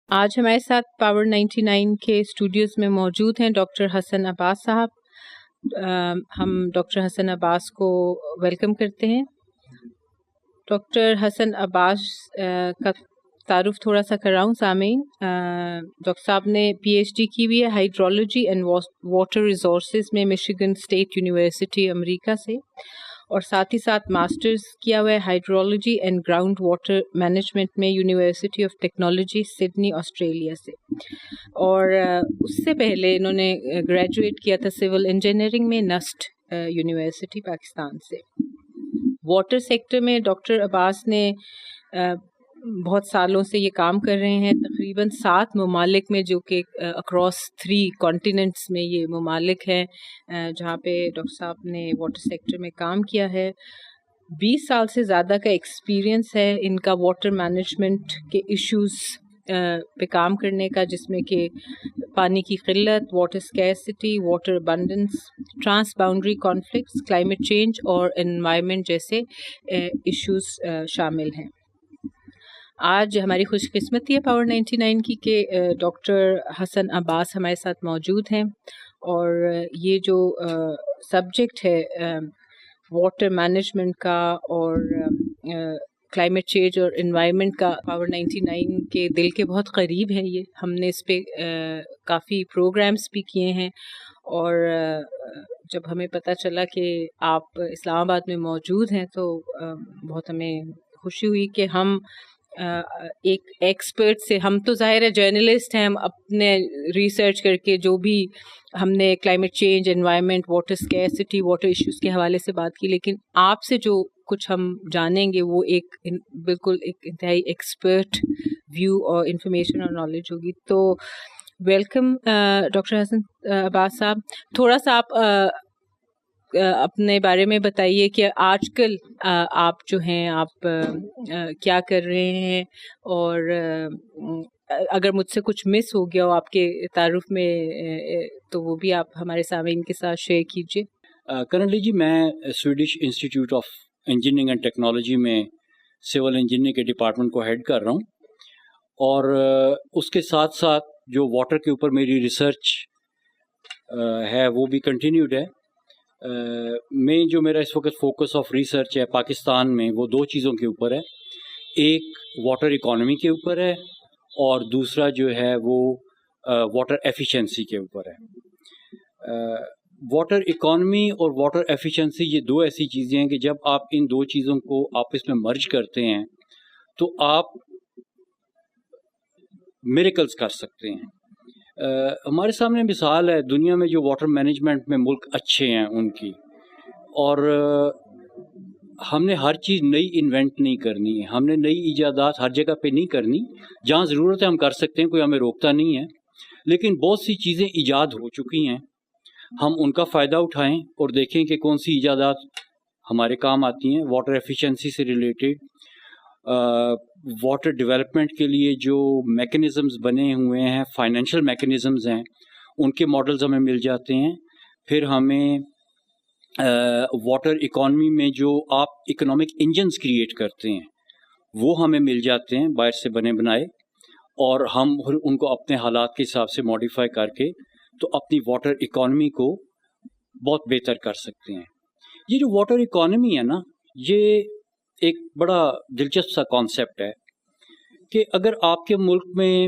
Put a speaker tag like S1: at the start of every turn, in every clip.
S1: آج ہمارے ساتھ پاور 99 کے اسٹوڈیوز میں موجود ہیں ڈاکٹر حسن عباس صاحب۔ ہم ڈاکٹر حسن عباس کو ویلکم کرتے ہیں۔ ڈاکٹر حسن عباس کا تعارف تھوڑا سا کراؤں سامعین۔ ڈاکٹر صاحب نے پی ایچ ڈی کی ہوئی ہے ہائیڈرولوجی اینڈ واٹر ریسورسز میں مشیگن اسٹیٹ یونیورسٹی امریکہ سے، اور ساتھ ہی ساتھ ماسٹرز کیا ہوا ہے hydrology and ground water management میں University of Technology Sydney Australia سے، اور اس سے پہلے انہوں نے گریجویٹ کیا تھا سول انجینئرنگ میں نسٹ یونیورسٹی پاکستان سے۔ واٹر سیکٹر میں ڈاکٹر عباس نے بہت سالوں سے یہ کام کر رہے ہیں، تقریباً 7 ممالک میں، جو کہ اکراس 3 کانٹیننٹس میں یہ ممالک ہیں جہاں پہ ڈاکٹر صاحب نے واٹر سیکٹر میں کام کیا ہے۔ 20 سال سے زیادہ کا ایکسپیرئنس ہے ان کا واٹر مینجمنٹ کے ایشوز پہ کام کرنے کا، جس میں کہ پانی کی قلت، water scarcity, water abundance, transboundary conflicts, climate change اور انوائرمنٹ جیسے ایشوز شامل ہیں۔ آج ہماری خوش قسمتی ہے پاور 99 کی کہ ڈاکٹر حسن عباس ہمارے ساتھ موجود ہیں، اور یہ جو سبجیکٹ ہے واٹر مینجمنٹ کا اور کلائمیٹ چینج اور انوائرمنٹ کا، پاور 99 کے دل کے بہت قریب ہے۔ یہ ہم نے اس پہ کافی پروگرامز بھی کیے ہیں، اور جب ہمیں پتہ چلا کہ آپ اسلام آباد میں موجود ہیں تو بہت ہمیں خوشی ہوئی کہ ہم ایک ایکسپرٹ سے، ہم تو ظاہر ہے جرنلسٹ ہیں، ہم اپنے ریسرچ کر کے جو بھی ہم نے climate change, environment, water scarcity, water issues کے حوالے سے بات کی، لیکن آپ سے جو کچھ ہم جانیں گے وہ بالکل ایک انتہائی ایکسپرٹ ویو اور انفارمیشن اور نالج ہوگی۔ تو ویلکم ڈاکٹر حسن عباس صاحب۔ تھوڑا سا آپ اپنے بارے میں بتائیے کہ آج کل آپ جو ہیں آپ کیا کر رہے ہیں، اور اگر مجھ سے کچھ مس ہو گیا ہو آپ کے تعارف میں تو وہ بھی آپ ہمارے سامعین کے ساتھ شیئر کیجیے۔
S2: کرنٹلی جی میں Swedish institute of engineering and technology میں سول انجینئرنگ کے ڈپارٹمنٹ کو ہیڈ کر رہا ہوں، اور اس کے ساتھ ساتھ جو واٹر کے اوپر میری ریسرچ ہے وہ بھی کنٹینیوڈ ہے۔ میں جو میرا اس وقت فوکس آف ریسرچ ہے پاکستان میں وہ 2 چیزوں کے اوپر ہے، ایک واٹر اکانومی کے اوپر ہے، اور دوسرا جو ہے وہ واٹر ایفیشنسی کے اوپر ہے۔ واٹر اکانومی اور واٹر ایفیشنسی یہ 2 ایسی چیزیں ہیں کہ جب آپ ان 2 چیزوں کو آپس میں مرج کرتے ہیں تو آپ میریکلز کر سکتے ہیں۔ ہمارے سامنے مثال ہے دنیا میں جو واٹر مینجمنٹ میں ملک اچھے ہیں ان کی، اور ہم نے ہر چیز نئی انوینٹ نہیں کرنی ہے، ہم نے نئی ایجادات ہر جگہ پہ نہیں کرنی، جہاں ضرورت ہے ہم کر سکتے ہیں، کوئی ہمیں روکتا نہیں ہے، لیکن بہت سی چیزیں ایجاد ہو چکی ہیں، ہم ان کا فائدہ اٹھائیں اور دیکھیں کہ کون سی ایجادات ہمارے کام آتی ہیں۔ واٹر ایفیشنسی سے ریلیٹڈ واٹر ڈیولپمنٹ کے لیے جو میکنزمز بنے ہوئے ہیں، فائنینشیل میکنزمز ہیں، ان کے ماڈلز ہمیں مل جاتے ہیں۔ پھر ہمیں واٹر اکانومی میں جو آپ اکنامک انجنز کریٹ کرتے ہیں وہ ہمیں مل جاتے ہیں باہر سے بنے بنائے، اور ہم ان کو اپنے حالات کے حساب سے ماڈیفائی کر کے تو اپنی واٹر اکانومی کو بہت بہتر کر سکتے ہیں۔ یہ جو واٹر اکانومی ہے نا، یہ ایک بڑا دلچسپ سا کانسیپٹ ہے کہ اگر آپ کے ملک میں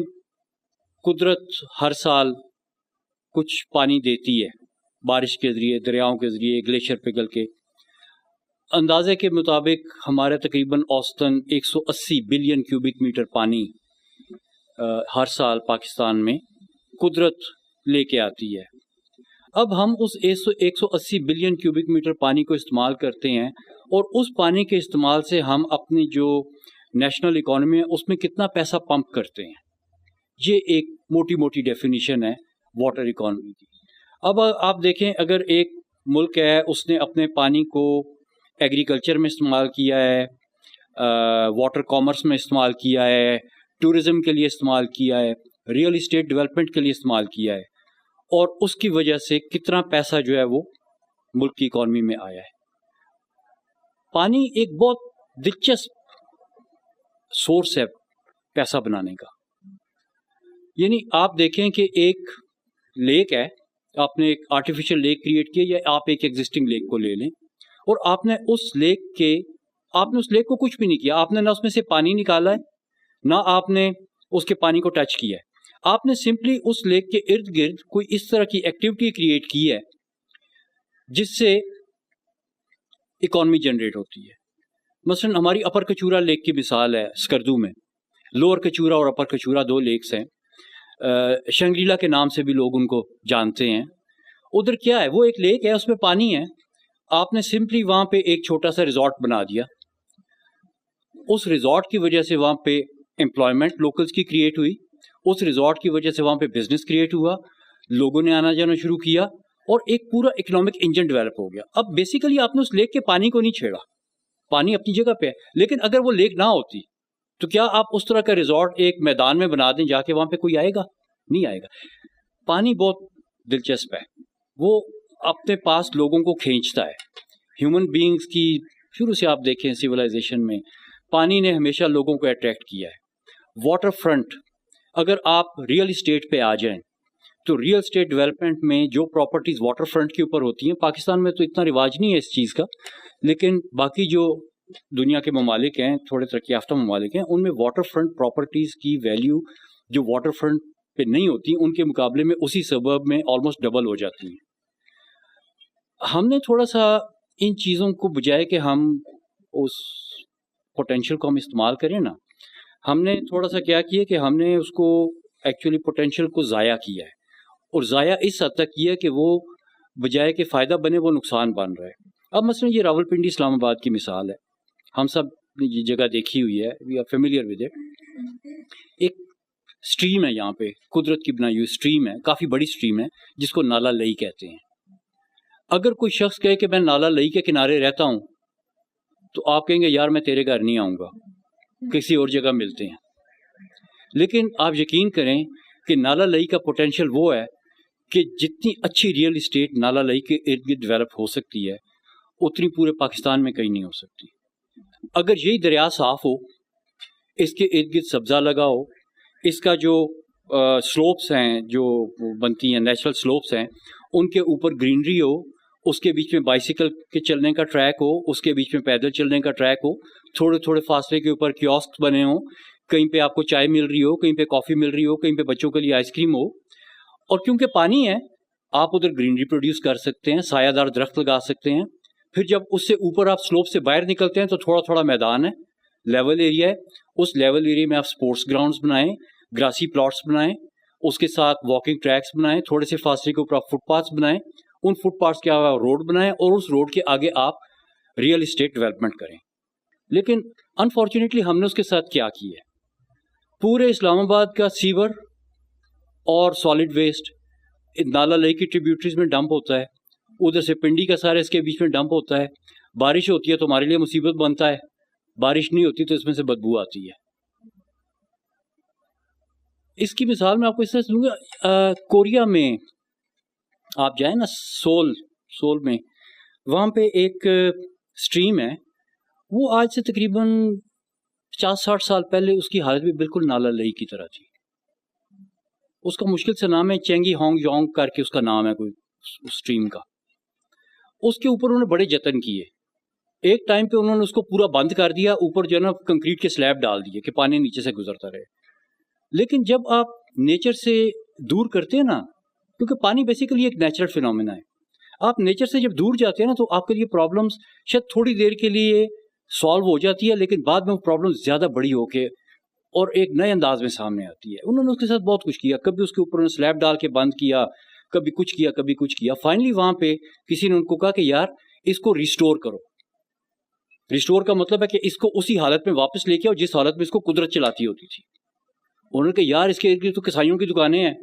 S2: قدرت ہر سال کچھ پانی دیتی ہے، بارش کے ذریعے، دریاؤں کے ذریعے، گلیشیئر پگھل کے، اندازے کے مطابق ہمارے تقریباً اوسطاً 180 بلین کیوبک میٹر پانی ہر سال پاکستان میں قدرت لے کے آتی ہے۔ اب ہم اس 180 بلین کیوبک میٹر پانی کو استعمال کرتے ہیں، اور اس پانی کے استعمال سے ہم اپنی جو نیشنل اکانومی ہے اس میں کتنا پیسہ پمپ کرتے ہیں۔ یہ ایک موٹی موٹی ڈیفینیشن ہے واٹر اکانومی کی۔ اب آپ دیکھیں، اگر ایک ملک ہے اس نے اپنے پانی کو ایگریکلچر میں استعمال کیا ہے، واٹر کامرس میں استعمال کیا ہے، ٹورزم کے لیے استعمال کیا ہے، ریئل اسٹیٹ ڈیولپمنٹ کے لیے استعمال کیا ہے، اور اس کی وجہ سے کتنا پیسہ جو ہے وہ ملک کی اکانومی میں آیا ہے۔ پانی ایک بہت دلچسپ سورس ہے پیسہ بنانے کا۔ یعنی آپ دیکھیں کہ ایک لیک ہے, آپ نے ایک آرٹیفیشل لیک کریٹ کیا, یا آپ ایک ایگزسٹنگ لیک کو لے لیں اور آپ نے اس لیک کو کچھ بھی نہیں کیا, آپ نے نہ اس میں سے پانی نکالا ہے نہ آپ نے اس کے پانی کو ٹچ کیا ہے, آپ نے سمپلی اس لیک کے ارد گرد کوئی اس طرح کی ایکٹیویٹی کریٹ کی ہے جس سے اکانومی جنریٹ ہوتی ہے. مثلا ہماری اپر کچورا لیک کی مثال ہے اسکردو میں. لوور کچورا اور اپر کچورا 2 لیکس ہیں, شنگریلا کے نام سے بھی لوگ ان کو جانتے ہیں. ادھر کیا ہے, وہ ایک لیک ہے, اس میں پانی ہے, آپ نے سمپلی وہاں پہ ایک چھوٹا سا ریزورٹ بنا دیا. اس ریزورٹ کی وجہ سے وہاں پہ امپلائمنٹ لوکلز کی کریٹ ہوئی, اس ریزورٹ کی وجہ سے وہاں پہ بزنس کریٹ ہوا, لوگوں نے آنا جانا شروع کیا اور ایک پورا اکنامک انجن ڈیولپ ہو گیا. اب بیسیکلی آپ نے اس لیک کے پانی کو نہیں چھیڑا, پانی اپنی جگہ پہ ہے, لیکن اگر وہ لیک نہ ہوتی تو کیا آپ اس طرح کا ریزورٹ ایک میدان میں بنا دیں جا کے, وہاں پہ کوئی آئے گا؟ نہیں آئے گا. پانی بہت دلچسپ ہے, وہ اپنے پاس لوگوں کو کھینچتا ہے. ہیومن بینگز کی شروع سے آپ دیکھیں سویلائزیشن میں پانی نے ہمیشہ لوگوں کو اٹریکٹ کیا ہے. واٹر فرنٹ, اگر آپ ریئل اسٹیٹ پہ آ جائیں تو ریئل اسٹیٹ ڈیولپمنٹ میں جو پراپرٹیز واٹر فرنٹ کے اوپر ہوتی ہیں, پاکستان میں تو اتنا رواج نہیں ہے اس چیز کا, لیکن باقی جو دنیا کے ممالک ہیں, تھوڑے ترقی یافتہ ممالک ہیں, ان میں واٹر فرنٹ پراپرٹیز کی ویلیو جو واٹر فرنٹ پہ نہیں ہوتی ان کے مقابلے میں اسی سبب میں آلموسٹ ڈبل ہو جاتی ہیں. ہم نے تھوڑا سا ان چیزوں کو بجائے کہ ہم اس پوٹینشیل کو ہم استعمال کریں نا, ہم نے تھوڑا سا کیا کیا کہ ہم نے اس کو ایکچولی پوٹینشیل کو ضائع کیا ہے, اور ضائع اس حد تک کیا کہ وہ بجائے کہ فائدہ بنے وہ نقصان بن رہا ہے. اب مثلا یہ راولپنڈی اسلام آباد کی مثال ہے, ہم سب نے یہ جگہ دیکھی ہوئی ہے, we are familiar with it. ایک اسٹریم ہے یہاں پہ, قدرت کی بنائی ہوئی اسٹریم ہے, کافی بڑی اسٹریم ہے جس کو نالا لئی کہتے ہیں. اگر کوئی شخص کہے کہ میں نالا لئی کے کنارے رہتا ہوں تو آپ کہیں گے یار میں تیرے گھر نہیں آؤں گا, کسی اور جگہ ملتے ہیں. لیکن آپ یقین کریں کہ نالا لئی کا پوٹینشیل وہ ہے کہ جتنی اچھی ریئل اسٹیٹ نالا لئی کے ارد گرد ڈیولپ ہو سکتی ہے اتنی پورے پاکستان میں کہیں نہیں ہو سکتی. اگر یہی دریا صاف ہو, اس کے ارد گرد سبزہ لگا ہو, اس کا جو سلوپس ہیں جو بنتی ہیں نیچرل سلوپس ہیں ان کے اوپر گرینری ہو, اس کے بیچ میں بائیسیکل کے چلنے کا ٹریک ہو, اس کے بیچ میں پیدل چلنے کا ٹریک ہو, تھوڑے تھوڑے فاصلے کے اوپر کیوسک بنے ہوں, کہیں پہ آپ کو چائے مل رہی ہو, کہیں پہ کافی مل رہی ہو, کہیں پہ بچوں کے لیے آئس کریم ہو. اور کیونکہ پانی ہے آپ ادھر گرینری پروڈیوس کر سکتے ہیں, سایہ دار درخت لگا سکتے ہیں. پھر جب اس سے اوپر آپ سلوپ سے باہر نکلتے ہیں تو تھوڑا تھوڑا میدان ہے, لیول ایریا ہے, اس لیول ایریا میں آپ سپورٹس گراؤنڈز بنائیں, گراسی پلاٹس بنائیں, اس کے ساتھ واکنگ ٹریکس بنائیں, تھوڑے سے فاصلے کے اوپر آپ فٹ پاتھس بنائیں, ان فٹ پاتھس کے علاوہ روڈ بنائیں, اور اس روڈ کے آگے آپ ریئل اسٹیٹ ڈیولپمنٹ کریں. لیکن انفارچونیٹلی ہم نے اس کے ساتھ کیا کی ہے, پورے اسلام آباد کا سیور اور سالڈ ویسٹ نالا لئی کی ٹریبیوٹریز میں ڈمپ ہوتا ہے, ادھر سے پنڈی کا سارا اس کے بیچ میں ڈمپ ہوتا ہے. بارش ہوتی ہے تو ہمارے لیے مصیبت بنتا ہے, بارش نہیں ہوتی تو اس میں سے بدبو آتی ہے. اس کی مثال میں آپ کو اس طرح سے دوں گا, کوریا میں آپ جائیں نا, سول میں, وہاں پہ ایک اسٹریم ہے, وہ آج سے تقریباً 50-60 سال پہلے اس کی حالت بھی بالکل نالا لئی کی طرح تھی. اس کا مشکل سے نام ہے, چینگی ہانگ یونگ کر کے اس کا نام ہے کوئی اسٹریم کا. اس کے اوپر انہوں نے بڑے جتن کیے, ایک ٹائم پہ انہوں نے اس کو پورا بند کر دیا, اوپر جو ہے نا کنکریٹ کے سلیب ڈال دیے کہ پانی نیچے سے گزرتا رہے. لیکن جب آپ نیچر سے دور کرتے ہیں نا, کیونکہ پانی بیسیکلی ایک نیچرل فینومینا ہے, آپ نیچر سے جب دور جاتے ہیں نا تو آپ کے لیے پرابلمس شاید تھوڑی دیر کے لیے سالو ہو جاتی ہے, لیکن بعد میں وہ پرابلم زیادہ بڑی ہو کے اور ایک نئے انداز میں سامنے آتی ہے. انہوں نے اس کے ساتھ بہت کچھ کیا, کبھی اس کے اوپر انہوں نے سلیب ڈال کے بند کیا, کبھی کچھ کیا, کبھی کچھ کیا. فائنلی وہاں پہ کسی نے ان کو کہا کہ یار اس کو ریسٹور کرو. ریسٹور کا مطلب ہے کہ اس کو اسی حالت میں واپس لے کے آؤ جس حالت میں اس کو قدرت چلاتی ہوتی تھی. انہوں نے کہا یار اس کے ارد گرد تو کسائیوں کی دکانیں ہیں,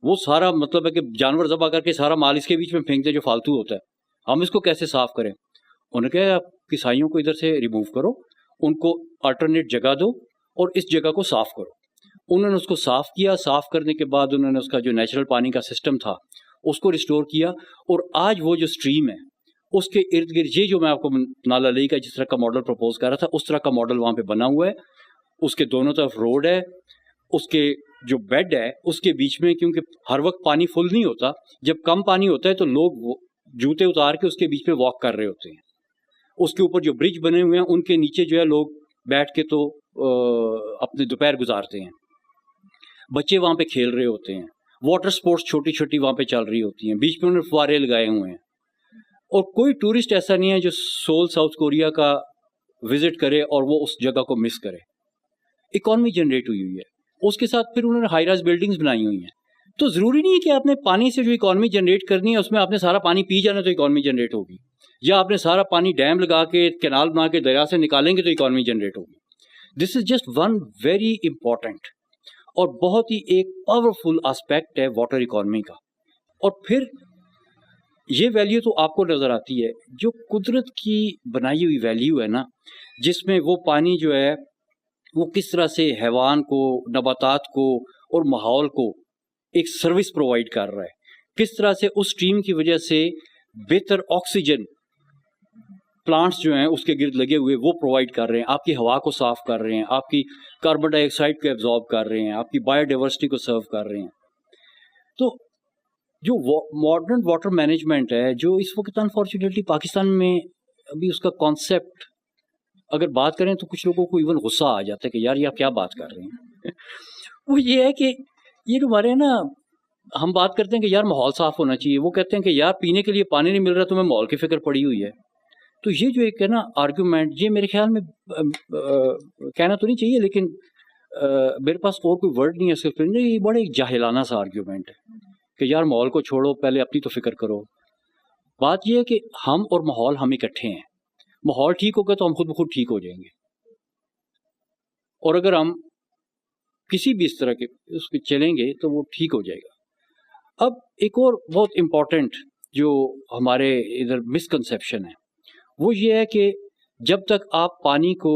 S2: وہ سارا مطلب ہے کہ جانور ذبح کر کے سارا مال اس کے بیچ میں پھینکتے جو فالتو ہوتا ہے, ہم اس کو کیسے صاف کریں. انہوں نے کہا آپ کسائیوں کو ادھر سے ریموو کرو, ان کو الٹرنیٹ جگہ دو اور اس جگہ کو صاف کرو. انہوں نے اس کو صاف کیا, صاف کرنے کے بعد انہوں نے اس کا جو نیچرل پانی کا سسٹم تھا اس کو ریسٹور کیا, اور آج وہ جو اسٹریم ہے اس کے ارد گرد یہ جو میں آپ کو نالا لئی کا جس طرح کا ماڈل پرپوز کر رہا تھا اس طرح کا ماڈل وہاں پہ بنا ہوا ہے. اس کے دونوں طرف روڈ ہے, اس کے جو بیڈ ہے اس کے بیچ میں، کیونکہ ہر وقت پانی فل نہیں ہوتا، جب کم پانی ہوتا ہے تو لوگ جوتے اتار کے اس کے بیچ میں واک کر رہے ہوتے ہیں. اس کے اوپر جو برج بنے ہوئے ہیں ان کے نیچے جو ہے لوگ بیٹھ کے تو اپنے دوپہر گزارتے ہیں. بچے وہاں پہ کھیل رہے ہوتے ہیں، واٹر سپورٹس چھوٹی چھوٹی وہاں پہ چل رہی ہوتی ہیں، بیچ میں انہوں نے فوارے لگائے ہوئے ہیں. اور کوئی ٹورسٹ ایسا نہیں ہے جو سول ساؤتھ کوریا کا وزٹ کرے اور وہ اس جگہ کو مس کرے. اکانومی جنریٹ ہوئی ہے، اس کے ساتھ پھر انہوں نے ہائی رائز بلڈنگز بنائی ہوئی ہیں. تو ضروری نہیں ہے کہ آپ نے پانی سے جو اکانومی جنریٹ کرنی ہے اس میں آپ نے سارا پانی پی جانا تو اکانومی جنریٹ ہوگی، یا آپ نے سارا پانی ڈیم لگا کے کینال بنا کے دریا سے نکالیں گے تو اکانومی جنریٹ ہوگی. This is just one very important اور بہت ہی ایک پاورفل آسپیکٹ ہے واٹر اکانومی کا. اور پھر یہ ویلیو تو آپ کو نظر آتی ہے جو قدرت کی بنائی ہوئی ویلیو ہے نا، جس میں وہ پانی جو ہے وہ کس طرح سے حیوان کو، نباتات کو اور ماحول کو ایک سروس پرووائڈ کر رہا ہے، کس طرح سے اس اسٹریم کی وجہ سے بہتر آکسیجن پلانٹس جو ہیں اس کے گرد لگے ہوئے وہ پرووائڈ کر رہے ہیں، آپ کی ہوا کو صاف کر رہے ہیں، آپ کی کاربن ڈائی آکسائڈ کو ایبزارب کر رہے ہیں، آپ کی بایو ڈائیورسٹی کو سرو کر رہے ہیں. تو جو ماڈرن واٹر مینجمنٹ ہے جو اس وقت انفارچونیٹلی پاکستان میں ابھی اس کا کانسیپٹ اگر بات کریں تو کچھ لوگوں کو ایون غصہ آ جاتا ہے کہ یار یہ آپ کیا بات کر رہے ہیں. وہ یہ ہے کہ یہ جو ہمارے نا ہم بات کرتے ہیں کہ یار ماحول صاف ہونا چاہیے، وہ کہتے ہیں کہ یار پینے کے لیے پانی نہیں مل رہا تمہیں ماحول کی فکر پڑی ہوئی ہے. تو یہ جو ایک ہے نا آرگیومنٹ، یہ میرے خیال میں کہنا تو نہیں چاہیے لیکن میرے پاس اور کوئی ورڈ نہیں ہے اس کے لیے، یہ بڑا ایک جاہلانہ سا آرگیومنٹ ہے کہ یار ماحول کو چھوڑو، پہلے اپنی تو فکر کرو. بات یہ ہے کہ ہم اور ماحول ہم اکٹھے ہیں، ماحول ٹھیک ہوگا تو ہم خود بخود ٹھیک ہو جائیں گے، اور اگر ہم کسی بھی اس طرح کے اس پہ چلیں گے تو وہ ٹھیک ہو جائے گا. اب ایک اور بہت امپورٹنٹ جو ہمارے ادھر مسکنسیپشن ہے وہ یہ ہے کہ جب تک آپ پانی کو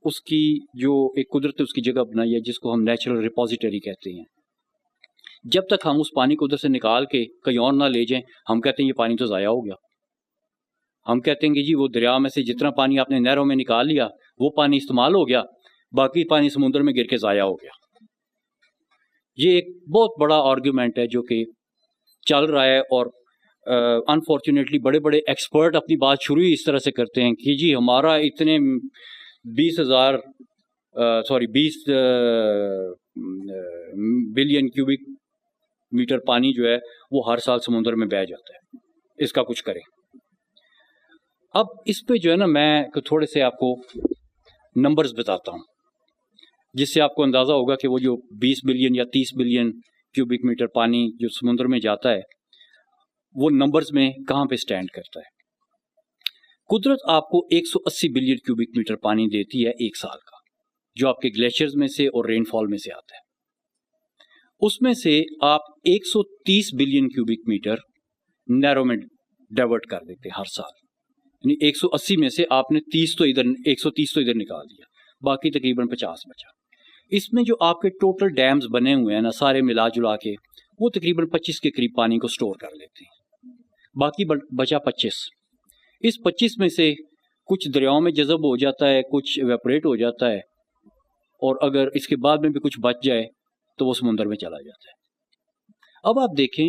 S2: اس کی جو ایک قدرت نے اس کی جگہ بنائی ہے جس کو ہم نیچرل ریپوزیٹری کہتے ہیں، جب تک ہم اس پانی کو ادھر سے نکال کے کہیں اور نہ لے جائیں ہم کہتے ہیں یہ پانی تو ضائع ہو گیا. ہم کہتے ہیں کہ جی وہ دریا میں سے جتنا پانی آپ نے نہروں میں نکال لیا وہ پانی استعمال ہو گیا، باقی پانی سمندر میں گر کے ضائع ہو گیا. یہ ایک بہت بڑا آرگیومنٹ ہے جو کہ چل رہا ہے، اور انفارچونیٹلی بڑے بڑے ایکسپرٹ اپنی بات شروع ہی اس طرح سے کرتے ہیں کہ جی ہمارا اتنے 20 بلین کیوبک میٹر پانی جو ہے وہ ہر سال سمندر میں بہہ جاتا ہے، اس کا کچھ کریں. اب اس پہ جو ہے نا میں تھوڑے سے آپ کو نمبرز بتاتا ہوں جس سے آپ کو اندازہ ہوگا کہ وہ جو 20 بلین یا 30 بلین کیوبک میٹر پانی جو سمندر میں جاتا ہے وہ نمبرز میں کہاں پہ سٹینڈ کرتا ہے. قدرت آپ کو 180 بلین کیوبک میٹر پانی دیتی ہے ایک سال کا، جو آپ کے گلیشیئرز میں سے اور رین فال میں سے آتا ہے. اس میں سے آپ 130 بلین کیوبک میٹر نیرو میں ڈائیورٹ کر دیتے ہر سال، یعنی 180 میں سے آپ نے 130 تو ادھر نکال دیا، باقی تقریباً 50 بچا. اس میں جو آپ کے ٹوٹل ڈیمز بنے ہوئے ہیں نا سارے ملا جلا کے وہ تقریباً 25 کے قریب پانی کو سٹور کر لیتے ہیں، باقی بچا 25. اس 25 میں سے کچھ دریاؤں میں جذب ہو جاتا ہے، کچھ ایویپوریٹ ہو جاتا ہے، اور اگر اس کے بعد میں بھی کچھ بچ جائے تو وہ سمندر میں چلا جاتا ہے. اب آپ دیکھیں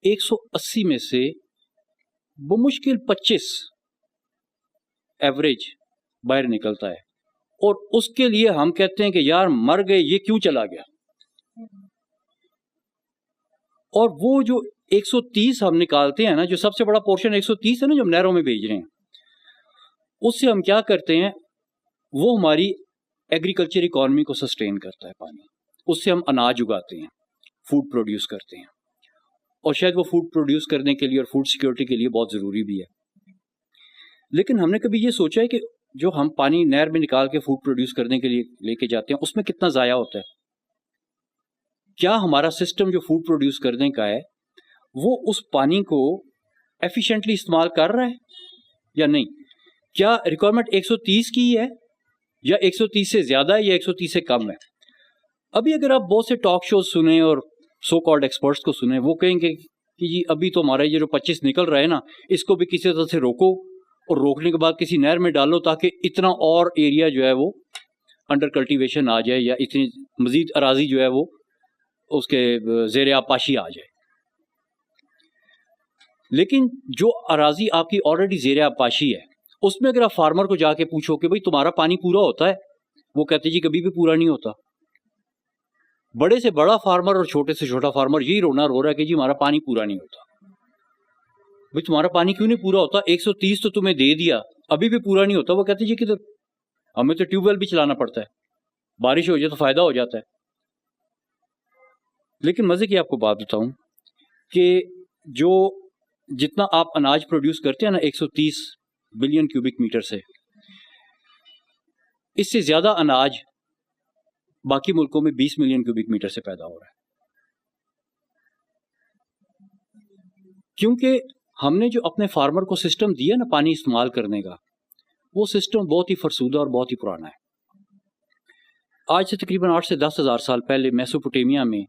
S2: 180 میں سے بمشکل 25 ایوریج باہر نکلتا ہے، اور اس کے لیے ہم کہتے ہیں کہ یار مر گئے، یہ کیوں چلا گیا. اور وہ جو 130 ہم نکالتے ہیں نا، جو سب سے بڑا پورشن 130 ہے نا جو ہم نہروں میں بھیج رہے ہیں، اس سے ہم کیا کرتے ہیں، وہ ہماری ایگریکلچر اکانومی کو سسٹین کرتا ہے پانی. اس سے ہم اناج اگاتے ہیں، فوڈ پروڈیوس کرتے ہیں، اور شاید وہ فوڈ پروڈیوس کرنے کے لیے اور فوڈ سیکیورٹی کے لیے بہت ضروری بھی ہے. لیکن ہم نے کبھی یہ سوچا ہے کہ جو ہم پانی نہر میں نکال کے فوڈ پروڈیوس کرنے کے لیے لے کے جاتے ہیں اس میں کتنا ضائع ہوتا ہے؟ کیا ہمارا سسٹم جو فوڈ پروڈیوس کرنے کا ہے وہ اس پانی کو ایفیشینٹلی استعمال کر رہا ہے یا نہیں؟ کیا ریکوائرمنٹ 130 کی ہے یا 130 سے زیادہ ہے یا 130 سے کم ہے؟ ابھی اگر آپ بہت سے ٹاک شوز سنیں اور سو کالڈ ایکسپرٹس کو سنیں، وہ کہیں گے کہ جی ابھی تو ہمارا یہ جو 25 نکل رہا ہے نا اس کو بھی کسی طرح سے روکو، اور روکنے کے بعد کسی نہر میں ڈالو تاکہ اتنا اور ایریا جو ہے وہ انڈر کلٹیویشن آ جائے یا اتنی مزید اراضی جو ہے وہ اس کے زیر آبپاشی آ جائے. لیکن جو اراضی آپ کی آلریڈی زیر آبپاشی ہے اس میں اگر آپ فارمر کو جا کے پوچھو کہ بھئی تمہارا پانی پورا ہوتا ہے, وہ کہتے جی کبھی بھی پورا نہیں ہوتا. بڑے سے بڑا فارمر اور چھوٹے سے چھوٹا فارمر یہی رونا رو رہا ہے کہ جی ہمارا پانی پورا نہیں ہوتا. بھئی تمہارا پانی کیوں نہیں پورا ہوتا؟ 130 تو تمہیں دے دیا, ابھی بھی پورا نہیں ہوتا. وہ کہتے جی کدھر, ہمیں تو ٹیوب ویل بھی چلانا پڑتا ہے, بارش ہو جائے تو فائدہ ہو جاتا ہے. لیکن مزے کی آپ کو بات بتاؤں کہ جو جتنا آپ اناج پروڈیوس کرتے ہیں نا 130 بلین کیوبک میٹر سے, اس سے زیادہ اناج باقی ملکوں میں 20 ملین کیوبک میٹر سے پیدا ہو رہا ہے. کیونکہ ہم نے جو اپنے فارمر کو سسٹم دیا نا پانی استعمال کرنے کا, وہ سسٹم بہت ہی فرسودہ اور بہت ہی پرانا ہے. آج سے تقریباً 8 سے 10 ہزار سال پہلے میسوپوٹیمیا میں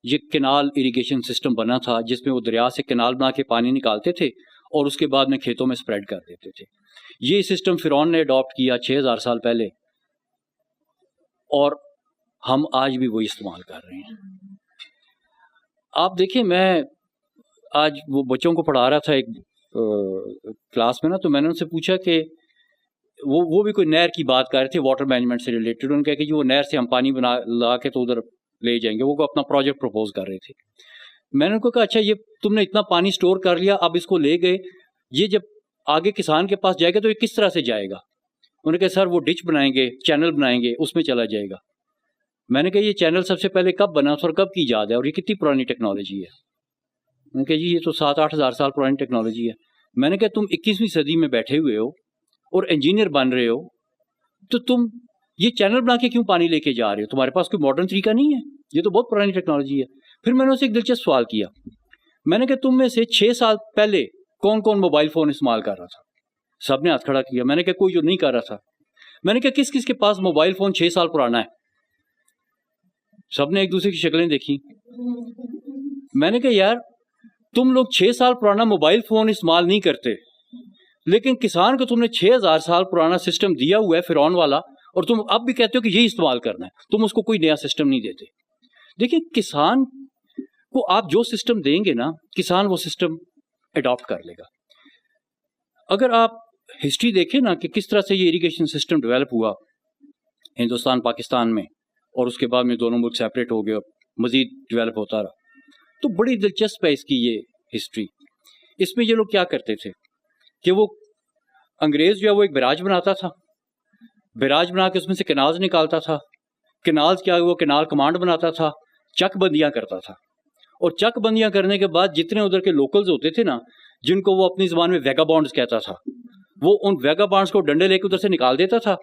S2: یہ کینال اریگیشن سسٹم بنا تھا, جس میں وہ دریا سے کینال بنا کے پانی نکالتے تھے اور اس کے بعد میں کھیتوں میں سپریڈ کر دیتے تھے. یہ سسٹم فرعون نے اڈاپٹ کیا 6000 سال پہلے, اور ہم آج بھی وہی استعمال کر رہے ہیں. آپ دیکھیں, میں آج وہ بچوں کو پڑھا رہا تھا ایک کلاس میں نا, تو میں نے ان سے پوچھا کہ وہ بھی کوئی نہر کی بات کر رہے تھے واٹر مینجمنٹ سے ریلیٹڈ. انہوں نے کہا کہ جی وہ نہر سے ہم پانی بنا لا کے تو ادھر لے جائیں گے, وہ اپنا پروجیکٹ پروپوز کر رہے تھے. میں نے ان کو کہا اچھا یہ تم نے اتنا پانی سٹور کر لیا, اب اس کو لے گئے, یہ جب آگے کسان کے پاس جائے گا تو یہ کس طرح سے جائے گا؟ انہوں نے کہا سر وہ ڈچ بنائیں گے, چینل بنائیں گے, اس میں چلا جائے گا. میں نے کہا یہ چینل سب سے پہلے کب بنا تھا اور کب کی ایجاد ہے اور یہ کتنی پرانی ٹیکنالوجی ہے؟ میں نے کہا جی یہ تو 7-8 ہزار سال پرانی ٹیکنالوجی ہے. میں نے کہا تم 21ویں صدی میں بیٹھے ہوئے ہو اور انجینئر بن رہے ہو, تو تم یہ چینل بنا کے کیوں پانی لے کے جا رہے ہو؟ تمہارے پاس کوئی ماڈرن طریقہ نہیں ہے, یہ تو بہت پرانی ٹیکنالوجی ہے. پھر میں نے اسے ایک دلچسپ سوال کیا. میں نے کہا تم میں سے 6 سال پہلے کون کون موبائل فون استعمال کر رہا تھا؟ سب نے ہاتھ کھڑا کیا. میں نے کہا کوئی جو نہیں کر رہا تھا. میں نے کہا کس کس کے پاس موبائل فون 6 سال پرانا ہے؟ سب نے ایک دوسرے کی شکلیں دیکھی. میں نے کہا یار تم لوگ 6 سال پرانا موبائل فون استعمال نہیں کرتے, لیکن کسان کو تم نے 6000 سال پرانا سسٹم دیا ہوا ہے فرعون والا, اور تم اب بھی کہتے ہو کہ یہی استعمال کرنا ہے. تم اس کو کوئی نیا سسٹم نہیں دیتے. دیکھیں کسان کو آپ جو سسٹم دیں گے نا, کسان وہ سسٹم اڈاپٹ کر لے گا. اگر آپ ہسٹری دیکھیں نا کہ کس طرح سے یہ اریگیشن سسٹم ڈیولپ ہوا ہندوستان پاکستان میں, اور اس کے بعد میں دونوں ملک سیپریٹ ہو گئے, مزید ڈیولپ ہوتا رہا, تو بڑی دلچسپ ہے اس کی یہ ہسٹری. اس میں یہ لوگ کیا کرتے تھے کہ وہ انگریز جو ہے وہ ایک بیراج بناتا تھا, بیراج بنا کے اس میں سے کینالز نکالتا تھا, کینالز کیا وہ کینال کمانڈ بناتا تھا, چک بندیاں کرتا تھا, اور چک بندیاں کرنے کے بعد جتنے ادھر کے لوکلز ہوتے تھے نا, جن کو وہ اپنی زبان میں ویگا بانڈز کہتا تھا, وہ ان ویگا بانڈز کو ڈنڈے لے کے ادھر سے نکال دیتا تھا,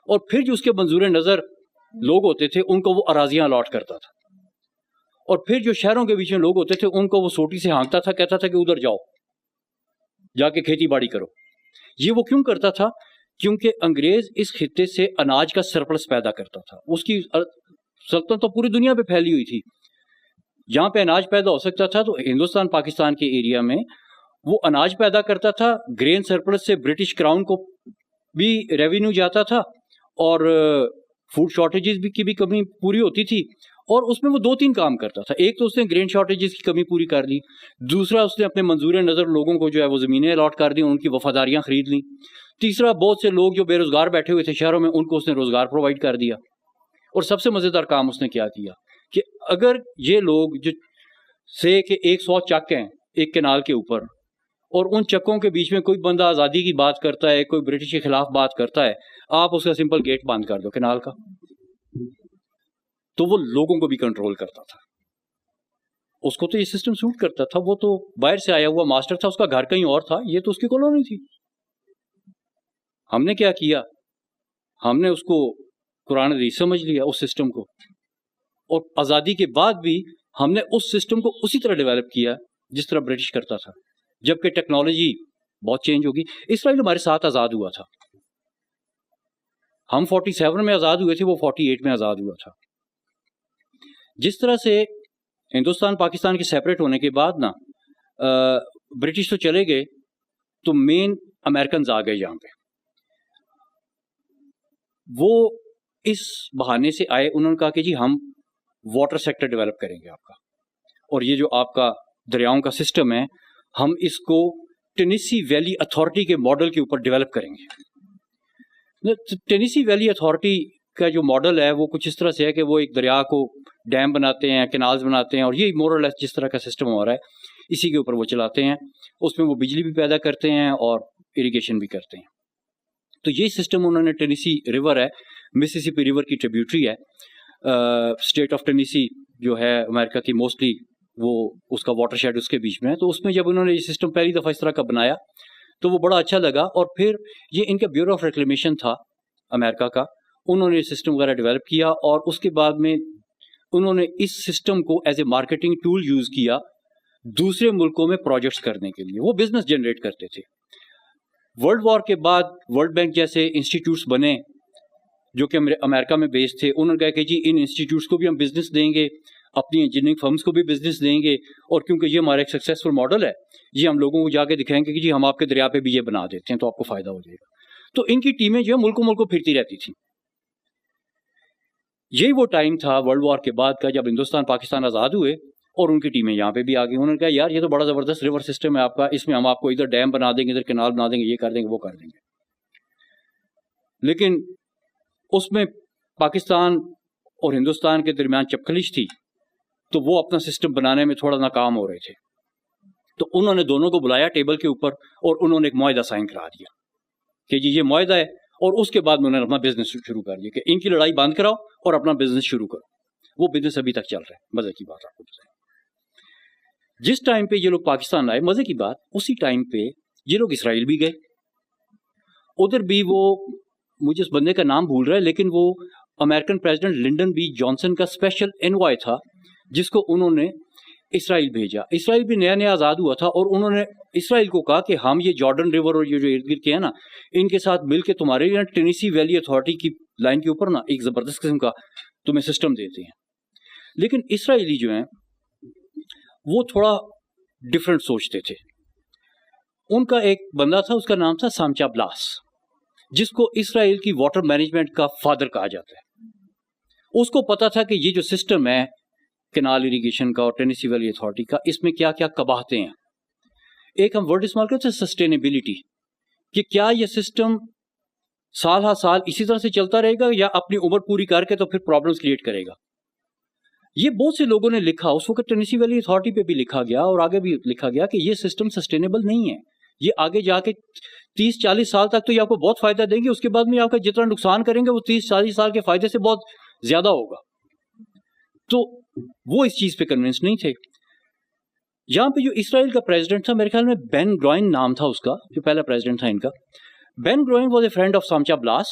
S2: اور پھر جو اس کے منظور نظر لوگ ہوتے تھے ان کو وہ اراضیاں الاٹ کرتا تھا, اور پھر جو شہروں کے بیچ میں لوگ ہوتے تھے ان کو وہ سوٹی سے ہانکتا تھا, کہتا تھا کہ ادھر جاؤ جا کے کھیتی باڑی کرو. یہ وہ کیوں کرتا تھا؟ کیونکہ انگریز اس خطے سے اناج کا سرپلس پیدا کرتا تھا. اس کی سلطنت تو پوری دنیا پہ پھیلی ہوئی تھی, جہاں پہ اناج پیدا ہو سکتا تھا تو ہندوستان پاکستان کے ایریا میں وہ اناج پیدا کرتا تھا. گرین سرپلس سے برٹش کراؤن کو بھی ریونیو جاتا تھا, اور فوڈ شارٹیجز کی بھی کمی پوری ہوتی تھی. اور اس میں وہ 2-3 کام کرتا تھا. ایک تو اس نے گرین شارٹیجز کی کمی پوری کر لی, دوسرا اس نے اپنے منظور نظر لوگوں کو جو ہے وہ زمینیں الاٹ کر دی, ان کی وفاداریاں خرید لیں. تیسرا بہت سے لوگ جو بے روزگار بیٹھے ہوئے تھے شہروں میں, ان کو اس نے روزگار پرووائڈ کر دیا. اور سب سے مزیدار کام اس نے کیا کیا کہ اگر یہ لوگ جو سے کہ 100 چک ہیں ایک کینال کے اوپر, اور ان چکوں کے بیچ میں کوئی بندہ آزادی کی بات کرتا ہے, کوئی برٹش کے خلاف بات کرتا ہے, آپ اس کا سمپل گیٹ بند کر دو کینال کا, تو وہ لوگوں کو بھی کنٹرول کرتا تھا. اس کو تو یہ سسٹم سوٹ کرتا تھا, وہ تو باہر سے آیا ہوا ماسٹر تھا, اس کا گھر کہیں اور تھا, یہ تو اس کی کالونی تھی. ہم نے کیا کیا, ہم نے اس کو قرآن حدیث سمجھ لیا اس سسٹم کو, اور آزادی کے بعد بھی ہم نے اس سسٹم کو اسی طرح ڈیولپ کیا جس طرح برٹش کرتا تھا, جبکہ ٹیکنالوجی بہت چینج ہوگی. اسرائیل ہمارے ساتھ آزاد ہوا تھا, ہم 47 میں آزاد ہوئے تھے, وہ 48 میں آزاد ہوا تھا. جس طرح سے ہندوستان پاکستان کے سیپریٹ ہونے کے بعد نا برٹش تو چلے گئے, تو مین امریکنز آ گئے یہاں پہ. وہ اس بہانے سے آئے, انہوں نے کہا کہ جی ہم واٹر سیکٹر ڈیولپ کریں گے آپ کا, اور یہ جو آپ کا دریاؤں کا سسٹم ہے ہم اس کو ٹینیسی ویلی اتھارٹی کے ماڈل کے اوپر ڈیولپ کریں گے. ٹینیسی ویلی اتھارٹی کا جو ماڈل ہے وہ کچھ اس طرح سے ہے کہ وہ ایک دریا کو ڈیم بناتے ہیں, کینالز بناتے ہیں, اور یہ مور اور لیس جس طرح کا سسٹم ہو رہا ہے اسی کے اوپر وہ چلاتے ہیں. اس میں وہ بجلی بھی پیدا کرتے ہیں اور اریگیشن بھی کرتے ہیں. تو یہ سسٹم انہوں نے ٹینیسی ریور ہے, مسیسپی ریور کی ٹریبیوٹری ہے, اسٹیٹ آف ٹینیسی جو ہے امریکہ کی موسٹلی وہ اس کا واٹر شیڈ اس کے بیچ میں ہے. تو اس میں جب انہوں نے یہ سسٹم پہلی دفعہ اس طرح کا بنایا تو وہ بڑا اچھا لگا, اور پھر یہ ان کا بیورو آف ریکلیمیشن تھا امریکہ کا, انہوں نے یہ سسٹم وغیرہ ڈیولپ کیا, اور اس کے بعد میں انہوں نے اس سسٹم کو as a marketing tool use کیا دوسرے ملکوں میں پروجیکٹس کرنے کے لیے. وہ بزنس جنریٹ کرتے تھے. ورلڈ وار کے بعد ورلڈ بینک جیسے انسٹیٹیوٹس بنے جو کہ امریکہ میں بیس تھے, انہوں نے کہا کہ جی ان انسٹیٹیوٹس کو بھی ہم بزنس دیں گے, اپنی انجینئرنگ فرمز کو بھی بزنس دیں گے, اور کیونکہ یہ ہمارا ایک سکسیسفل ماڈل ہے یہ ہم لوگوں کو جا کے دکھائیں گے کہ جی ہم آپ کے دریا پہ بھی یہ بنا دیتے ہیں تو آپ کو فائدہ ہو جائے گا. تو ان کی ٹیمیں جو ہے ملکوں پھرتی رہتی تھیں. یہی وہ ٹائم تھا ورلڈ وار کے بعد کا جب ہندوستان پاکستان آزاد ہوئے اور ان کی ٹیمیں یہاں پہ بھی آ گئی. انہوں نے کہا یار یہ تو بڑا زبردست ریور سسٹم ہے آپ کا, اس میں ہم آپ کو ادھر ڈیم بنا دیں گے, ادھر کینال بنا دیں گے, یہ کر دیں گے, وہ کر دیں گے. لیکن اس میں پاکستان اور ہندوستان کے درمیان چپخلش تھی, تو وہ اپنا سسٹم بنانے میں تھوڑا ناکام ہو رہے تھے. تو انہوں نے دونوں کو بلایا ٹیبل کے اوپر اور انہوں نے ایک معاہدہ سائن کرا دیا کہ جی یہ معاہدہ ہے, اور اس کے بعد انہوں نے اپنا بزنس شروع کر دیا کہ ان کی لڑائی بند کراؤ اور اپنا بزنس شروع کرو. وہ بزنس ابھی تک چل رہا ہے. مزے کی بات آپ کو بتائیں, جس ٹائم پہ یہ لوگ پاکستان آئے, مزے کی بات اسی ٹائم پہ یہ لوگ اسرائیل بھی گئے. ادھر بھی وہ, مجھے اس بندے کا نام بھول رہا ہے, لیکن وہ American president Lyndon B Johnson کا اسپیشل انوائے تھا جس کو انہوں نے اسرائیل بھیجا. اسرائیل بھی نیا نیا آزاد ہوا تھا, اور انہوں نے اسرائیل کو کہا کہ ہم یہ جارڈن ریور اور یہ جو ارد گرد کے ہیں نا, ان کے ساتھ مل کے تمہارے لیے ٹینیسی ویلی اتھارٹی کی لائن کے اوپر نا ایک زبردست قسم کا تمہیں سسٹم دیتے ہیں. لیکن اسرائیلی جو ہیں وہ تھوڑا ڈفرینٹ سوچتے تھے. ان کا ایک بندہ تھا, اس کا نام تھا سامچا بلاس, جس کو اسرائیل کی واٹر مینجمنٹ کا فادر کہا جاتا ہے. اس کو پتا تھا کہ یہ جو سسٹم ہے کینال اریگیشن کا اور ٹینیسی ویلی اتھارٹی کا, اس میں کیا کیا قباحتیں ہیں. ایک ہم ورڈ استعمال کرتے ہیں سسٹینیبلٹی, کہ کیا یہ سسٹم سال ہر سال اسی طرح سے چلتا رہے گا یا اپنی عمر پوری کر کے تو پھر پرابلمس کریٹ کرے گا. یہ بہت سے لوگوں نے لکھا, اس وقت ٹینیسی ویلی اتھارٹی پہ بھی لکھا گیا اور آگے بھی لکھا گیا کہ یہ سسٹم سسٹینیبل نہیں ہے. یہ آگے جا کے 30-40 سال تک تو یہ آپ کو بہت فائدہ دیں گے, اس کے بعد میں آپ کا جتنا نقصان کریں گے وہ 30-40 سال کے فائدے سے بہت زیادہ ہوگا. تو وہ اس چیز پہ کنونس نہیں تھے. یہاں پہ جو اسرائیل کا پریزیڈنٹ تھا, میرے خیال میں بین گروئن نام تھا اس کا, جو پہلا پریزیڈنٹ تھا ان کا. Ben Gurion was a friend of Simcha Blass,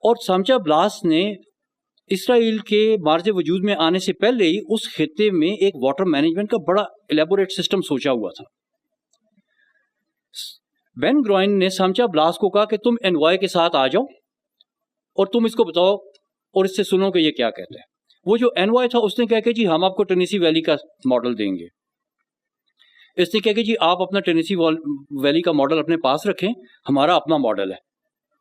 S2: اور سامچا بلاس نے اسرائیل کے مارج وجود میں آنے سے پہلے ہی اس خطے میں ایک واٹر مینجمنٹ کا بڑا الیبوریٹ سسٹم سوچا ہوا تھا. بین گروئن نے سامچا بلاس کو کہا کہ تم انوائے کے ساتھ آ جاؤ اور تم اس کو بتاؤ اور اس سے سنو کہ یہ کیا کہتا ہے. وہ جو انوائے تھا اس نے کہا کہ جی ہم آپ کو ٹینیسی ویلی کا ماڈل دیں گے. اس نے کہا کہ جی آپ اپنا ٹینیسی ویلی کا ماڈل اپنے پاس رکھیں, ہمارا اپنا ماڈل ہے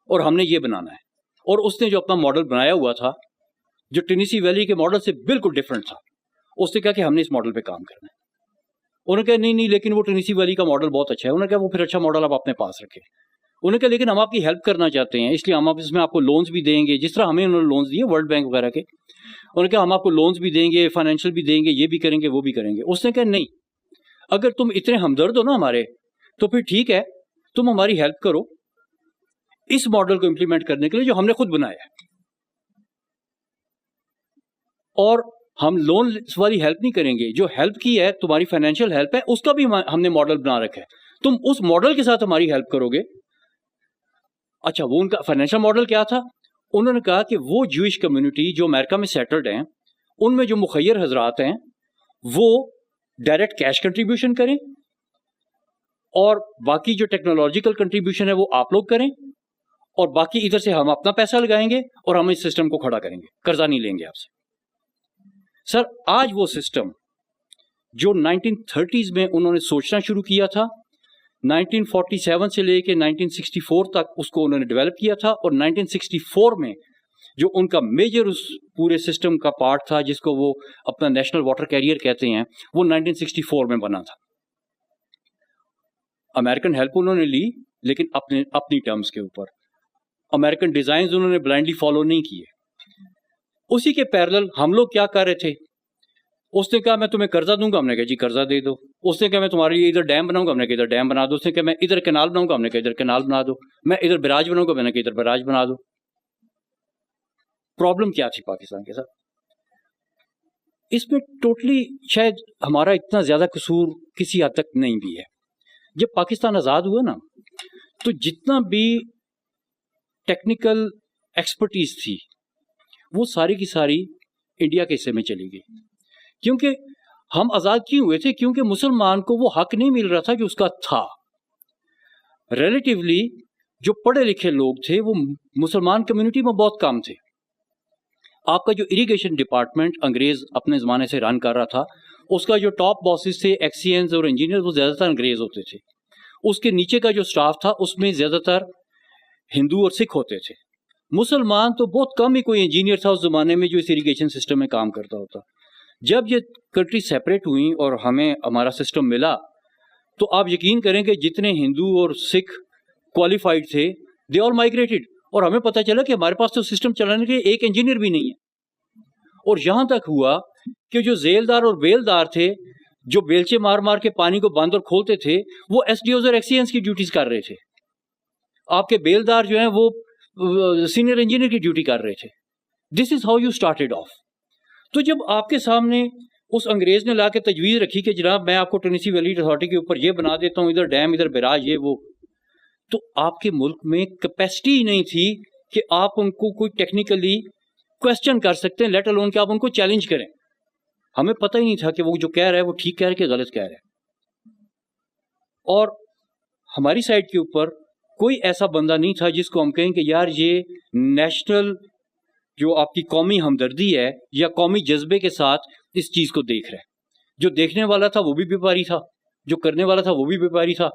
S2: اور ہم نے یہ بنانا ہے. اور اس نے جو اپنا ماڈل بنایا ہوا تھا جو ٹینیسی ویلی کے ماڈل سے بالکل ڈفرینٹ تھا, اس نے کہا کہ ہم نے اس ماڈل پہ کام کرنا ہے. انہوں نے کہا نہیں لیکن وہ ٹینیسی ویلی کا ماڈل بہت اچھا ہے. انہوں نے کہا وہ پھر اچھا ماڈل آپ اپنے پاس رکھیں. انہوں نے کہا لیکن ہم آپ کی ہیلپ کرنا چاہتے ہیں, اس لیے ہم اس میں آپ کو لونز بھی دیں گے, جس طرح ہمیں انہوں نے لونز دیے ورلڈ بینک وغیرہ کے. انہوں نے کہا ہم آپ کو لونز بھی دیں گے, فائنینشیل بھی دیں گے, یہ بھی کریں گے, وہ بھی کریں گے. اس نے کہا نہیں, اگر تم اتنے ہمدرد ہو نا ہمارے, تو پھر ٹھیک ہے تم ہماری ہیلپ کرو اس ماڈل کو امپلیمنٹ کرنے کے لیے جو ہم نے خود بنایا ہے, اور ہم لون والی ہیلپ نہیں کریں گے. جو ہیلپ کی ہے تمہاری فائنینشیل ہیلپ ہے, اس کا بھی ہم نے ماڈل بنا رکھا ہے, تم اس ماڈل کے ساتھ ہماری ہیلپ کرو گے. اچھا وہ ان کا فائنینشیل ماڈل کیا تھا؟ انہوں نے کہا کہ وہ جوئش کمیونٹی جو امریکہ میں سیٹلڈ ہیں, ان میں جو مخیر حضرات ہیں وہ ڈائریکٹ کیش کنٹریبیوشن کریں, اور باقی جو ٹیکنالوجیکل کنٹریبیوشن ہے وہ آپ لوگ کریں, اور باقی ادھر سے ہم اپنا پیسہ لگائیں گے اور ہم اس سسٹم کو کھڑا کریں گے, قرضہ نہیں لیں گے آپ سے. سر آج وہ سسٹم جو 1930s میں انہوں نے سوچنا شروع کیا تھا, 1947 سے لے کے 1964 تک اس کو انہوں نے ڈیولپ کیا تھا, اور 1964 میں جو ان کا میجر اس پورے سسٹم کا پارٹ تھا جس کو وہ اپنا نیشنل واٹر کیریئر کہتے ہیں، وہ 1964 میں بنا تھا. امریکن ہیلپ انہوں نے لی لیکن اپنی ٹرمز کے اوپر. امریکن ڈیزائنز انہوں نے بلائنڈلی فالو نہیں کیے. اسی کے پیرلل ہم لوگ کیا کر رہے تھے؟ اس نے کہا میں تمہیں قرضہ دوں گا، ہم نے کہا جی قرضہ دے دو. اس نے کہا میں تمہارے لیے ادھر ڈیم بناؤں گا، ہم نے کہا ادھر ڈیم بنا دو. اس نے کہا میں ادھر کینال بناؤں گا، ہم نے کہا ادھر کینال بنا دو. میں ادھر بیراج بناؤں گا، میں نے کہا ادھر بیراج بنا دو. پرابلم کیا تھی پاکستان کے ساتھ؟ اس میں ٹوٹلی شاید ہمارا اتنا زیادہ قصور کسی حد تک نہیں بھی ہے. جب پاکستان آزاد ہوا نا تو جتنا بھی ٹیکنیکل ایکسپرٹیز تھی وہ ساری کی ساری انڈیا کے حصے میں چلی گئی. کیونکہ ہم آزاد کیوں ہوئے تھے؟ کیونکہ مسلمان کو وہ حق نہیں مل رہا تھا جو اس کا تھا. ریلیٹیولی جو پڑھے لکھے لوگ تھے وہ مسلمان کمیونٹی میں بہت کم تھے. آپ کا جو اریگیشن ڈپارٹمنٹ انگریز اپنے زمانے سے رن کر رہا تھا، اس کا جو ٹاپ باسز تھے ایکسیئنز اور انجینئر وہ زیادہ تر انگریز ہوتے تھے. اس کے نیچے کا جو سٹاف تھا اس میں زیادہ تر ہندو اور سکھ ہوتے تھے. مسلمان تو بہت کم ہی کوئی انجینئر تھا اس زمانے میں جو اس اریگیشن سسٹم میں کام کرتا ہوتا. جب یہ کنٹری سیپریٹ ہوئیں اور ہمیں ہمارا سسٹم ملا تو آپ یقین کریں کہ جتنے ہندو اور سکھ کوالیفائڈ تھے دے آل مائگریٹڈ. اور ہمیں پتہ چلا کہ ہمارے پاس تو سسٹم چلانے کے ایک انجینئر بھی نہیں ہے. اور یہاں تک ہوا کہ جو ذیلدار اور بیلدار تھے جو بیلچے مار مار کے پانی کو بند اور کھولتے تھے وہ ایس ڈی اوز اور ایکسیئنس کی ڈیوٹیز کر رہے تھے. آپ کے بیلدار جو ہیں وہ سینئر انجینئر کی ڈیوٹی کر رہے تھے. This is how you started off. تو جب آپ کے سامنے اس انگریز نے لا کے تجویز رکھی کہ جناب میں آپ کو ٹینیسی ویلی اتھارٹی کے اوپر یہ بنا دیتا ہوں، ادھر ڈیم ادھر بیراج یہ وہ، تو آپ کے ملک میں کیپیسٹی نہیں تھی کہ آپ ان کو کوئی ٹیکنیکلی کوشچن کر سکتے ہیں، لیٹ الون کہ آپ ان کو چیلنج کریں. ہمیں پتہ ہی نہیں تھا کہ وہ جو کہہ رہا ہے وہ ٹھیک کہہ رہا ہے کہ غلط کہہ رہا ہے. اور ہماری سائڈ کے اوپر کوئی ایسا بندہ نہیں تھا جس کو ہم کہیں کہ یار یہ نیشنل جو آپ کی قومی ہمدردی ہے یا قومی جذبے کے ساتھ اس چیز کو دیکھ رہا ہے. جو دیکھنے والا تھا وہ بھی بیپاری تھا، جو کرنے والا تھا وہ بھی بیپاری تھا.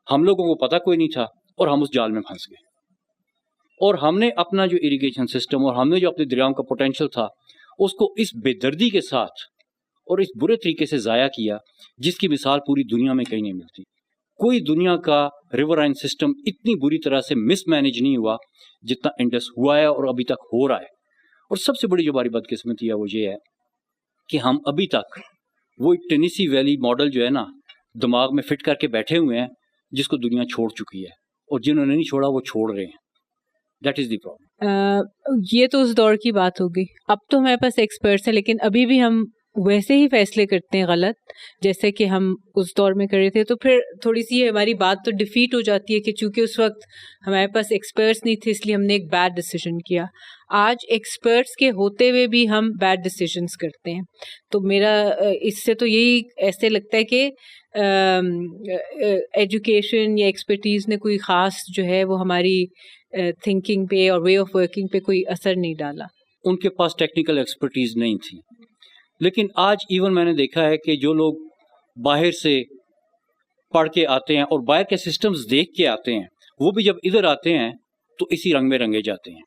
S2: ہم لوگوں کو پتہ کوئی نہیں تھا اور ہم اس جال میں پھنس گئے. اور ہم نے اپنا جو اریگیشن سسٹم اور ہم نے جو اپنے دریاؤں کا پوٹینشیل تھا اس کو اس بے دردی کے ساتھ اور اس برے طریقے سے ضائع کیا جس کی مثال پوری دنیا میں کہیں نہیں ملتی. کوئی دنیا کا ریورائن سسٹم اتنی بری طرح سے مس مینج نہیں ہوا جتنا انڈس ہوا ہے اور ابھی تک ہو رہا ہے. اور سب سے بڑی جو ہماری بدقسمتی ہے وہ یہ ہے کہ ہم ابھی تک وہ ٹینیسی ویلی ماڈل جو ہے نا دماغ میں فٹ کر کے بیٹھے ہوئے ہیں جس کو دنیا چھوڑ چکی ہے، اور جنہوں نے نہیں چھوڑا وہ چھوڑ رہے ہیں. That is the problem.
S1: یہ تو اس دور کی بات ہوگی. اب تو ہمارے پاس ایکسپرٹس ہیں لیکن ابھی بھی ہم ویسے ہی فیصلے کرتے ہیں غلط جیسے کہ ہم اس دور میں کر رہے تھے. تو پھر تھوڑی سی ہماری بات تو ڈیفیٹ ہو جاتی ہے کہ چونکہ اس وقت ہمارے پاس ایکسپرٹس نہیں تھے اس لیے ہم نے ایک بیڈ ڈیسیژن کیا. آج ایکسپرٹس کے ہوتے ہوئے بھی ہم بیڈ ڈیسیژنس کرتے ہیں. تو میرا اس سے تو یہی ایسے لگتا ہے کہ ایجوکیشن یا ایکسپرٹیز نے کوئی خاص جو ہے وہ ہماری تھنکنگ پہ اور وے آف ورکنگ پہ کوئی اثر نہیں ڈالا.
S2: ان کے پاس ٹیکنیکل ایکسپرٹیز نہیں تھی. لیکن آج ایون میں نے دیکھا ہے کہ جو لوگ باہر سے پڑھ کے آتے ہیں اور باہر کے سسٹمز دیکھ کے آتے ہیں وہ بھی جب ادھر آتے ہیں تو اسی رنگ میں رنگے جاتے ہیں.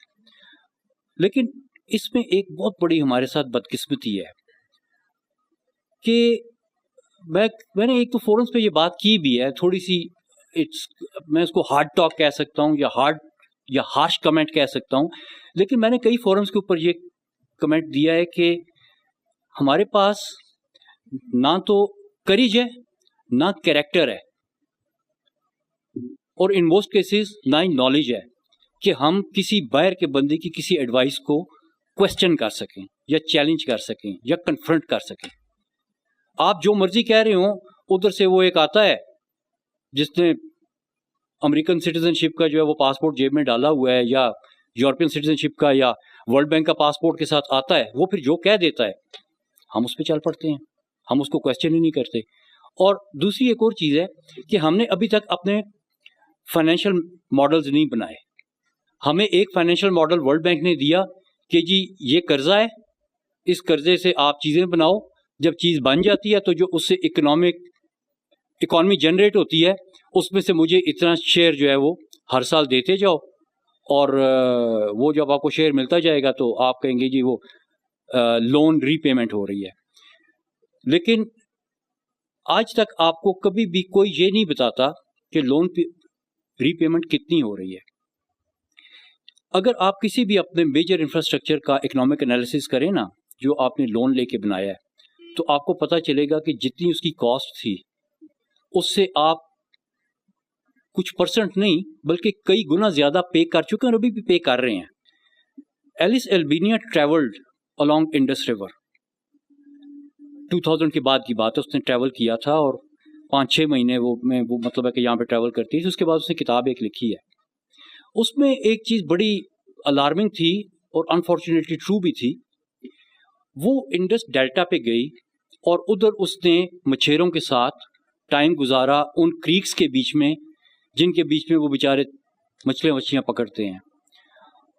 S2: لیکن اس میں ایک بہت بڑی ہمارے ساتھ بدقسمتی ہے کہ میں نے ایک تو فورمز پہ یہ بات کی بھی ہے تھوڑی سی، میں اس کو ہارڈ ٹاک کہہ سکتا ہوں یا ہارش کمنٹ کہہ سکتا ہوں. لیکن میں نے کئی فورمز کے اوپر یہ کمنٹ دیا ہے کہ ہمارے پاس نہ تو کریج ہے نہ کریکٹر ہے اور ان موسٹ کیسز نہ ہی نالج ہے کہ ہم کسی باہر کے بندے کی کسی ایڈوائس کو کوشچن کر سکیں یا چیلنج کر سکیں یا کنفرنٹ کر سکیں. آپ جو مرضی کہہ رہے ہوں ادھر سے وہ ایک آتا ہے جس نے امریکن سٹیزن شپ کا جو ہے وہ پاسپورٹ جیب میں ڈالا ہوا ہے یا یورپین سٹیزن شپ کا یا ورلڈ بینک کا پاسپورٹ کے ساتھ آتا ہے، وہ پھر جو کہہ دیتا ہے ہم اس پہ چل پڑتے ہیں، ہم اس کو کوشچن ہی نہیں کرتے. اور دوسری ایک اور چیز ہے کہ ہم نے ابھی تک اپنے فائنینشیل ماڈلز نہیں بنائے. ہمیں ایک فائنینشیل ماڈل ورلڈ بینک نے دیا کہ جی یہ قرضہ ہے، اس قرضے سے آپ چیزیں بناؤ، جب چیز بن جاتی ہے تو جو اس سے اکانومی جنریٹ ہوتی ہے اس میں سے مجھے اتنا شیئر جو ہے وہ ہر سال دیتے جاؤ اور وہ جب آپ کو شیئر ملتا جائے گا تو آپ کہیں گے جی وہ لون ری پیمنٹ ہو رہی ہے. لیکن آج تک آپ کو کبھی بھی کوئی یہ نہیں بتاتا کہ لون ری پیمنٹ کتنی ہو رہی ہے. اگر آپ کسی بھی اپنے میجر انفراسٹرکچر کا اکنامک انالیسس کریں نا, جو آپ نے لون لے کے بنایا ہے, تو آپ کو پتہ چلے گا کہ جتنی اس کی کاسٹ تھی اس سے آپ کچھ پرسنٹ نہیں بلکہ کئی گنا زیادہ پے کر چکے ہیں اور ابھی بھی پے کر رہے ہیں. Alice Albinia travelled along Indus river, 2000 کے بعد کی بات ہے, اس نے ٹریول کیا تھا اور 5-6 مہینے وہ مطلب ہے کہ یہاں پہ ٹریول کرتی تھی. اس کے بعد اس نے کتاب ایک لکھی ہے. اس میں ایک چیز بڑی الارمنگ تھی اور انفارچونیٹلی ٹرو بھی تھی. وہ انڈس ڈیلٹا پہ گئی اور ادھر اس نے مچھیروں کے ساتھ ٹائم گزارا ان کریکس کے بیچ میں جن کے بیچ میں وہ بیچارے مچھلیاں پکڑتے ہیں,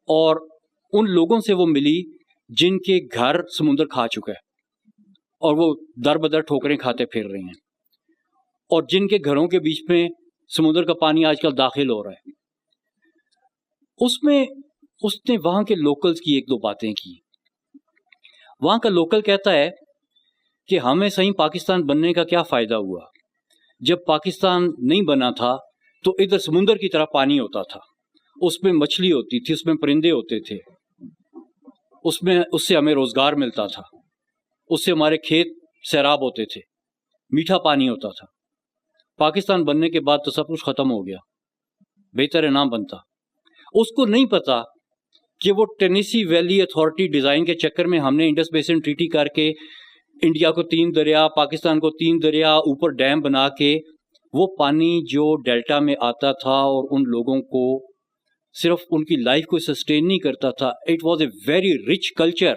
S2: اور ان لوگوں سے وہ ملی جن کے گھر سمندر کھا چکا ہے اور وہ در بدر ٹھوکریں کھاتے پھر رہے ہیں, اور جن کے گھروں کے بیچ میں سمندر کا پانی آج کل داخل ہو رہا ہے. اس میں اس نے وہاں کے لوکلز کی 1-2 باتیں کی. وہاں کا لوکل کہتا ہے کہ ہمیں صحیح پاکستان بننے کا کیا فائدہ ہوا, جب پاکستان نہیں بنا تھا تو ادھر سمندر کی طرح پانی ہوتا تھا, اس میں مچھلی ہوتی تھی, اس میں پرندے ہوتے تھے, اس سے ہمیں روزگار ملتا تھا, اس سے ہمارے کھیت سیراب ہوتے تھے, میٹھا پانی ہوتا تھا. پاکستان بننے کے بعد تو سب کچھ ختم ہو گیا, بہتر ہے نہ بنتا. اس کو نہیں پتا کہ وہ ٹینیسی ویلی اتھارٹی ڈیزائن کے چکر میں ہم نے انڈس بیسن ٹریٹی کر کے انڈیا کو 3 دریا, پاکستان کو 3 دریا, اوپر ڈیم بنا کے وہ پانی جو ڈیلٹا میں آتا تھا اور ان لوگوں کو صرف ان کی لائف کو سسٹین نہیں کرتا تھا. It was a very rich culture,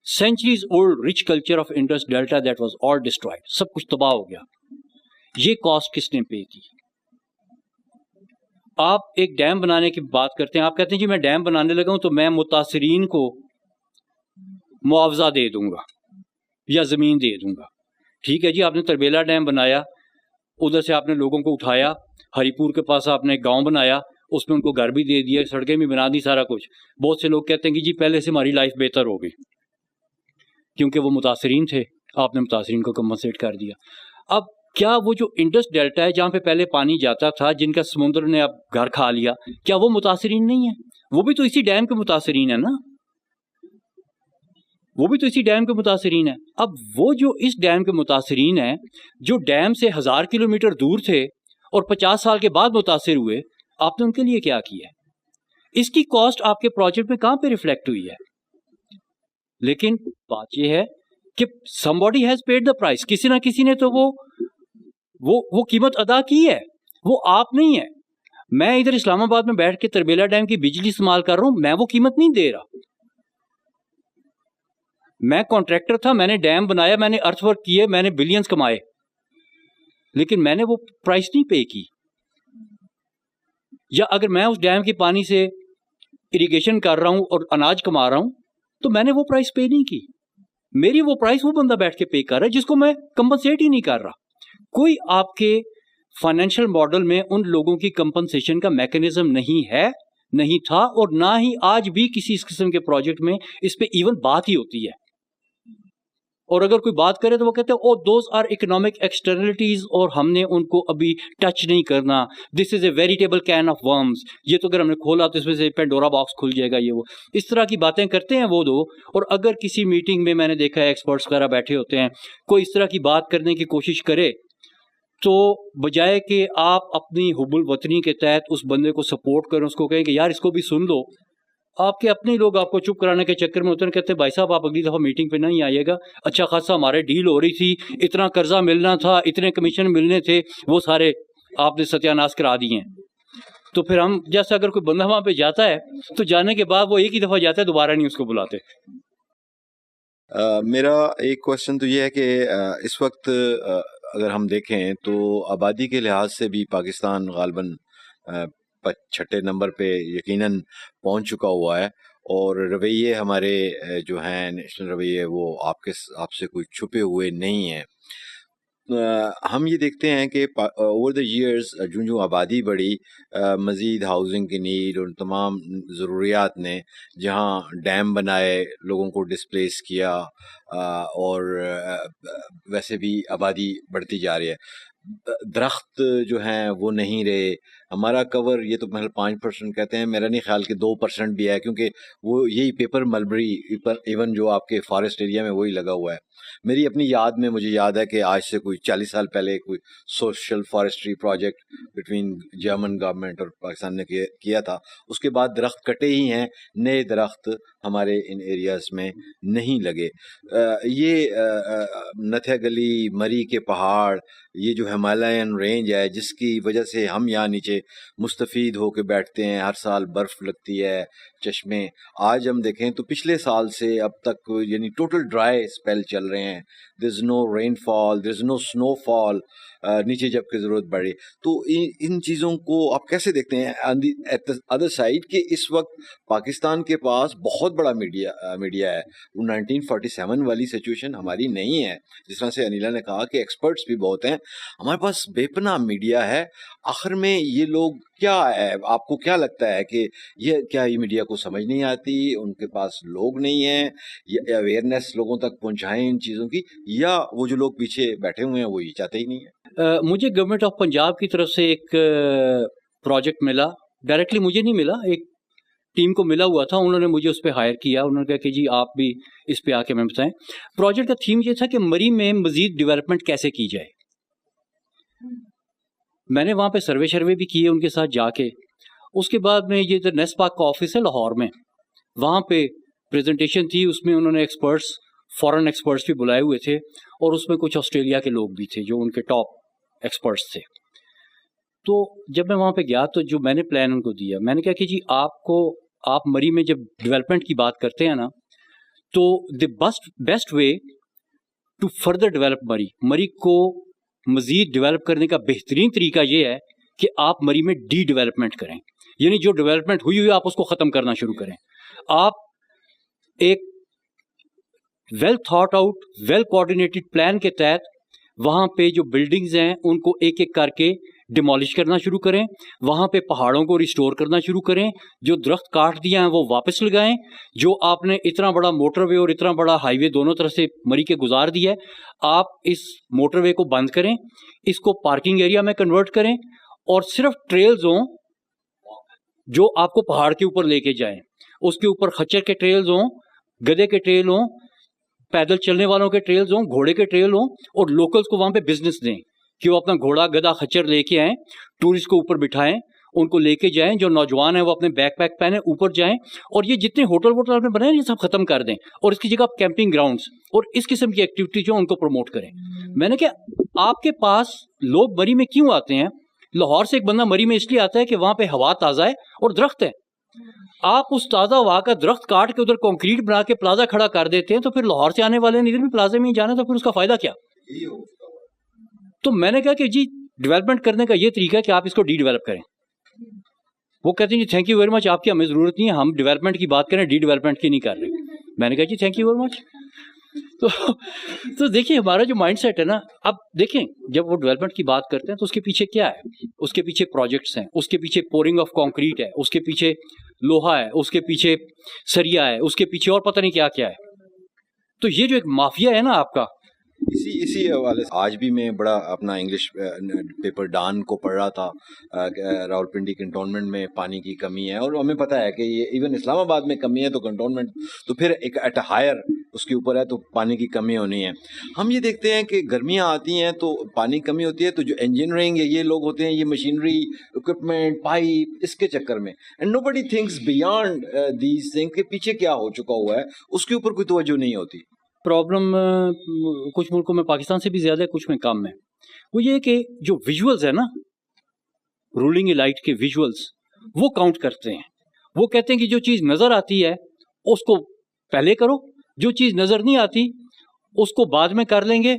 S2: centuries old rich culture of Indus delta, that was all destroyed, سب کچھ تباہ ہو گیا. یہ کاسٹ کس نے پے کی؟ آپ ایک ڈیم بنانے کی بات کرتے ہیں, آپ کہتے ہیں جی میں ڈیم بنانے لگا ہوں تو میں متاثرین کو معاوضہ دے دوں گا یا زمین دے دوں گا. ٹھیک ہے جی, آپ نے تربیلا ڈیم بنایا, ادھر سے آپ نے لوگوں کو اٹھایا, ہری پور کے پاس آپ نے ایک گاؤں بنایا, اس میں ان کو گھر بھی دے دیا, سڑکیں بھی بنا دی, سارا کچھ. بہت سے لوگ کہتے ہیں کہ جی پہلے سے ہماری لائف بہتر ہو گئی کیونکہ وہ متاثرین تھے, آپ نے متاثرین کو کمپنسیٹ کر دیا. اب کیا وہ جو انڈس ڈیلٹا ہے جہاں پہ پہلے پانی جاتا تھا, جن کا سمندر نے اب گھر کھا لیا, کیا وہ متاثرین نہیں ہے؟ وہ بھی تو اسی ڈیم کے متاثرین ہیں نا, وہ بھی تو اسی ڈیم کے متاثرین ہیں. اب وہ جو اس ڈیم کے متاثرین ہیں, جو ڈیم سے 1000 کلومیٹر دور تھے اور 50 سال کے بعد متاثر ہوئے, آپ نے ان کے لیے کیا کیا ہے؟ اس کی کاسٹ آپ کے پروجیکٹ میں کہاں پہ ریفلیکٹ ہوئی ہے؟ لیکن بات یہ ہے کہ somebody has paid the price, کسی نہ کسی نے تو وہ قیمت ادا کی ہے, وہ آپ نہیں ہے. میں ادھر اسلام آباد میں بیٹھ کے تربیلا ڈیم کی بجلی استعمال کر رہا ہوں, میں وہ قیمت نہیں دے رہا. میں کانٹریکٹر تھا, میں نے ڈیم بنایا, میں نے ارتھ ورک کیے, میں نے بلینز کمائے, لیکن میں نے وہ پرائس نہیں پے کی. یا اگر میں اس ڈیم کے پانی سے اریگیشن کر رہا ہوں اور اناج کما رہا ہوں تو میں نے وہ پرائس پے نہیں کی. میری وہ پرائس وہ بندہ بیٹھ کے پے کر رہا ہے جس کو میں کمپنسیٹ ہی نہیں کر رہا. کوئی آپ کے فائنینشیل ماڈل میں ان لوگوں کی کمپنسیشن کا میکنزم نہیں ہے, نہیں تھا, اور نہ ہی آج بھی کسی اس قسم کے پروجیکٹ میں اس پہ ایون بات ہی ہوتی ہے. اور اگر کوئی بات کرے تو وہ کہتے ہیں او دوز آر اکنامک ایکسٹرنلٹیز اور ہم نے ان کو ابھی ٹچ نہیں کرنا, دس از اے ویریٹیبل کین آف ورمز, یہ تو اگر ہم نے کھولا تو اس میں سے پینڈورا باکس کھل جائے گا. یہ وہ اس طرح کی باتیں کرتے ہیں وہ دو. اور اگر کسی میٹنگ میں نے دیکھا ہے ایکسپرٹس وغیرہ بیٹھے ہوتے ہیں, کوئی اس طرح کی بات کرنے کی کوشش کرے تو بجائے کہ آپ اپنی حب الوطنی کے تحت اس بندے کو سپورٹ کریں, اس کو کہیں کہ یار اس کو بھی سن لو, آپ کے اپنے لوگ آپ کو چپ کرانے کے چکر میں ہوتے ہیں, کہتے ہیں بھائی صاحب آپ اگلی دفعہ میٹنگ پہ نہیں آئیے گا, اچھا خاصا ہمارے ڈیل ہو رہی تھی, اتنا قرضہ ملنا تھا, اتنے کمیشن ملنے تھے, وہ سارے آپ نے ستیہ ناش کرا دیے ہیں. تو پھر ہم جیسے اگر کوئی بندہ وہاں پہ جاتا ہے تو جانے کے بعد وہ ایک ہی دفعہ جاتا ہے, دوبارہ نہیں اس کو بلاتے.
S3: میرا ایک کوشچن تو یہ ہے کہ اس وقت اگر ہم دیکھیں تو آبادی کے لحاظ سے بھی پاکستان غالباً 6 نمبر پہ یقیناً پہنچ چکا ہوا ہے, اور رویے ہمارے جو ہیں نیشنل رویے وہ آپ سے کوئی چھپے ہوئے نہیں ہیں. ہم یہ دیکھتے ہیں کہ اوور دا ایئرز جو آبادی بڑھی، مزید ہاؤسنگ کی نیڈ اور تمام ضروریات نے جہاں ڈیم بنائے، لوگوں کو ڈسپلیس کیا، اور ویسے بھی آبادی بڑھتی جا رہی ہے، درخت جو ہیں وہ نہیں رہے. ہمارا کور یہ تو محض 5% کہتے ہیں، میرا نہیں خیال کہ 2% بھی ہے، کیونکہ وہ یہی پیپر ملبری ایون جو آپ کے فارسٹ ایریا میں وہی لگا ہوا ہے. میری اپنی یاد میں مجھے یاد ہے کہ آج سے کوئی 40 سال پہلے کوئی social forestry project between German government اور پاکستان نے کیا تھا. اس کے بعد درخت کٹے ہی ہیں، نئے درخت ہمارے ان ایریاز میں نہیں لگے. یہ نتھیا گلی، مری کے پہاڑ، یہ جو ہمالین رینج ہے جس کی وجہ سے ہم یہاں نیچے مستفید ہو کے بیٹھتے ہیں، ہر سال برف لگتی ہے، چشمے. آج ہم دیکھیں تو پچھلے سال سے اب تک یعنی ٹوٹل ڈرائی اسپیل چل رہے ہیں. دیر is know rain fall, there is نو اسنو فال نیچے جب کہ ضرورت پڑے. تو ان چیزوں کو آپ کیسے دیکھتے ہیں ایٹ ادر سائڈ کہ اس وقت پاکستان کے پاس بہت بڑا میڈیا ہے. وہ 1947 والی سچویشن ہماری نہیں ہے. جس طرح سے انیلا نے کہا کہ ایکسپرٹس بھی بہت ہیں، ہمارے پاس بے پناہ میڈیا ہے. آخر میں یہ لوگ کیا ہے، آپ کو کیا لگتا ہے کہ یہ میڈیا کو سمجھ نہیں آتی، ان کے پاس لوگ نہیں ہیں، یا اویئرنیس لوگوں تک پہنچائیں ان چیزوں کی، یا وہ جو لوگ پیچھے بیٹھے ہوئے ہیں وہ یہ چاہتے ہی نہیں ہیں؟
S2: مجھے گورنمنٹ آف پنجاب کی طرف سے ایک پروجیکٹ ملا، ڈائریکٹلی مجھے نہیں ملا، ایک ٹیم کو ملا ہوا تھا، انہوں نے مجھے اس پہ ہائر کیا. انہوں نے کہا کہ جی آپ بھی اس پہ آ کے ہمیں بتائیں. پروجیکٹ کا تھیم یہ تھا کہ مری میں مزید ڈیولپمنٹ کیسے کی جائے. میں نے وہاں پہ سروے بھی کیے ان کے ساتھ جا کے. اس کے بعد میں یہ نیس پاک کا آفس ہے لاہور میں، وہاں پہ پریزنٹیشن تھی. اس میں انہوں نے ایکسپرٹس، فورن ایکسپرٹس بھی بلائے ہوئے تھے، اور اس میں کچھ آسٹریلیا کے لوگ بھی تھے جو ان کے ٹاپ ایکسپرٹس تھے. تو جب میں وہاں پہ گیا تو جو میں نے پلان ان کو دیا، میں نے کہا کہ جی آپ مری میں جب ڈیولپمنٹ کی بات کرتے ہیں نا، تو the best way to further develop مری کو مزید ڈیولپ کرنے کا بہترین طریقہ یہ ہے کہ آپ مری میں ڈی ڈیولپمنٹ کریں. یعنی جو ڈیولپمنٹ ہوئی آپ اس کو ختم کرنا شروع کریں. آپ ایک well thought out, well coordinated plan کے تحت وہاں پہ جو بلڈنگز ہیں ان کو ایک ایک کر کے ڈیمالش کرنا شروع کریں. وہاں پہ پہاڑوں کو ریسٹور کرنا شروع کریں. جو درخت کاٹ دیا ہیں وہ واپس لگائیں. جو آپ نے اتنا بڑا موٹر وے اور اتنا بڑا ہائی وے دونوں طرف سے مری کے گزار دیا ہے، آپ اس موٹر وے کو بند کریں، اس کو پارکنگ ایریا میں کنورٹ کریں، اور صرف ٹریلز ہوں جو آپ کو پہاڑ کے اوپر لے کے جائیں. اس کے اوپر خچر کے ٹریلز ہوں، گدے کے ٹریل ہوں، پیدل چلنے والوں کے ٹریلز ہوں، گھوڑے کے ٹریل ہوں، اور لوکلز کو وہاں پہ بزنس دیں کہ وہ اپنا گھوڑا گدا خچر لے کے آئیں، ٹورسٹ کو اوپر بٹھائیں، ان کو لے کے جائیں. جو نوجوان ہیں وہ اپنے بیک پیک پہنیں، اوپر جائیں، اور یہ جتنے ہوٹل ووٹل آپ نے بنائے یہ سب ختم کر دیں، اور اس کی جگہ کیمپنگ گراؤنڈز اور اس قسم کی ایکٹیویٹی جو ان کو پروموٹ کریں. میں نے کہا آپ کے پاس لوگ مری میں کیوں آتے ہیں؟ لاہور سے ایک بندہ مری میں اس لیے آتا ہے کہ وہاں پہ ہوا تازہ ہے اور درخت ہے. آپ اس تازہ ہوا کا درخت کاٹ کے ادھر کنکریٹ بنا کے پلازا کھڑا کر دیتے ہیں، تو پھر لاہور سے آنے والے ادھر بھی پلازے میں ہی جانا، تو پھر اس کا فائدہ کیا؟ تو میں نے کہا کہ جی ڈیولپمنٹ کرنے کا یہ طریقہ ہے کہ آپ اس کو ڈی ڈیولپ کریں. وہ کہتے ہیں جی تھینک یو ویری مچ، آپ کی ہمیں ضرورت نہیں ہے، ہم ڈیولپمنٹ کی بات کریں، ڈی ڈیولپمنٹ کی نہیں کر رہے. میں نے کہا جی تھینک یو ویری مچ. تو دیکھیں ہمارا جو مائنڈ سیٹ ہے نا، اب دیکھیں جب وہ ڈیولپمنٹ کی بات کرتے ہیں تو اس کے پیچھے کیا ہے؟ اس کے پیچھے پروجیکٹس ہیں، اس کے پیچھے پورنگ آف کانکریٹ ہے، اس کے پیچھے لوہا ہے، اس کے پیچھے سریا ہے، اس کے پیچھے اور پتہ نہیں کیا کیا ہے. تو یہ جو ایک مافیا ہے نا آپ کا،
S3: اسی حوالے سے آج بھی میں بڑا اپنا انگلش پیپر ڈان کو پڑھ رہا تھا. راولپنڈی کنٹونمنٹ میں پانی کی کمی ہے، اور ہمیں پتہ ہے کہ یہ ایون اسلام آباد میں کمی ہے، تو کنٹونمنٹ تو پھر ایک ایٹ ہائر اس کے اوپر ہے، تو پانی کی کمی ہونی ہے. ہم یہ دیکھتے ہیں کہ گرمیاں آتی ہیں تو پانی کمی ہوتی ہے، تو جو انجینئرنگ ہے یہ لوگ ہوتے ہیں، یہ مشینری اکوپمنٹ پائپ اس کے چکر میں، and nobody thinks beyond these thing کہ پیچھے کیا ہو چکا ہوا ہے، اس کے اوپر کوئی توجہ نہیں ہوتی.
S2: پرابلم کچھ ملکوں میں پاکستان سے بھی زیادہ ہے، کچھ میں کم ہے. وہ یہ کہ جو ویژولز ہے نا، رولنگ الائٹ کے ویژولز وہ کاؤنٹ کرتے ہیں. وہ کہتے ہیں کہ جو چیز نظر آتی ہے اس کو پہلے کرو، جو چیز نظر نہیں آتی اس کو بعد میں کر لیں گے،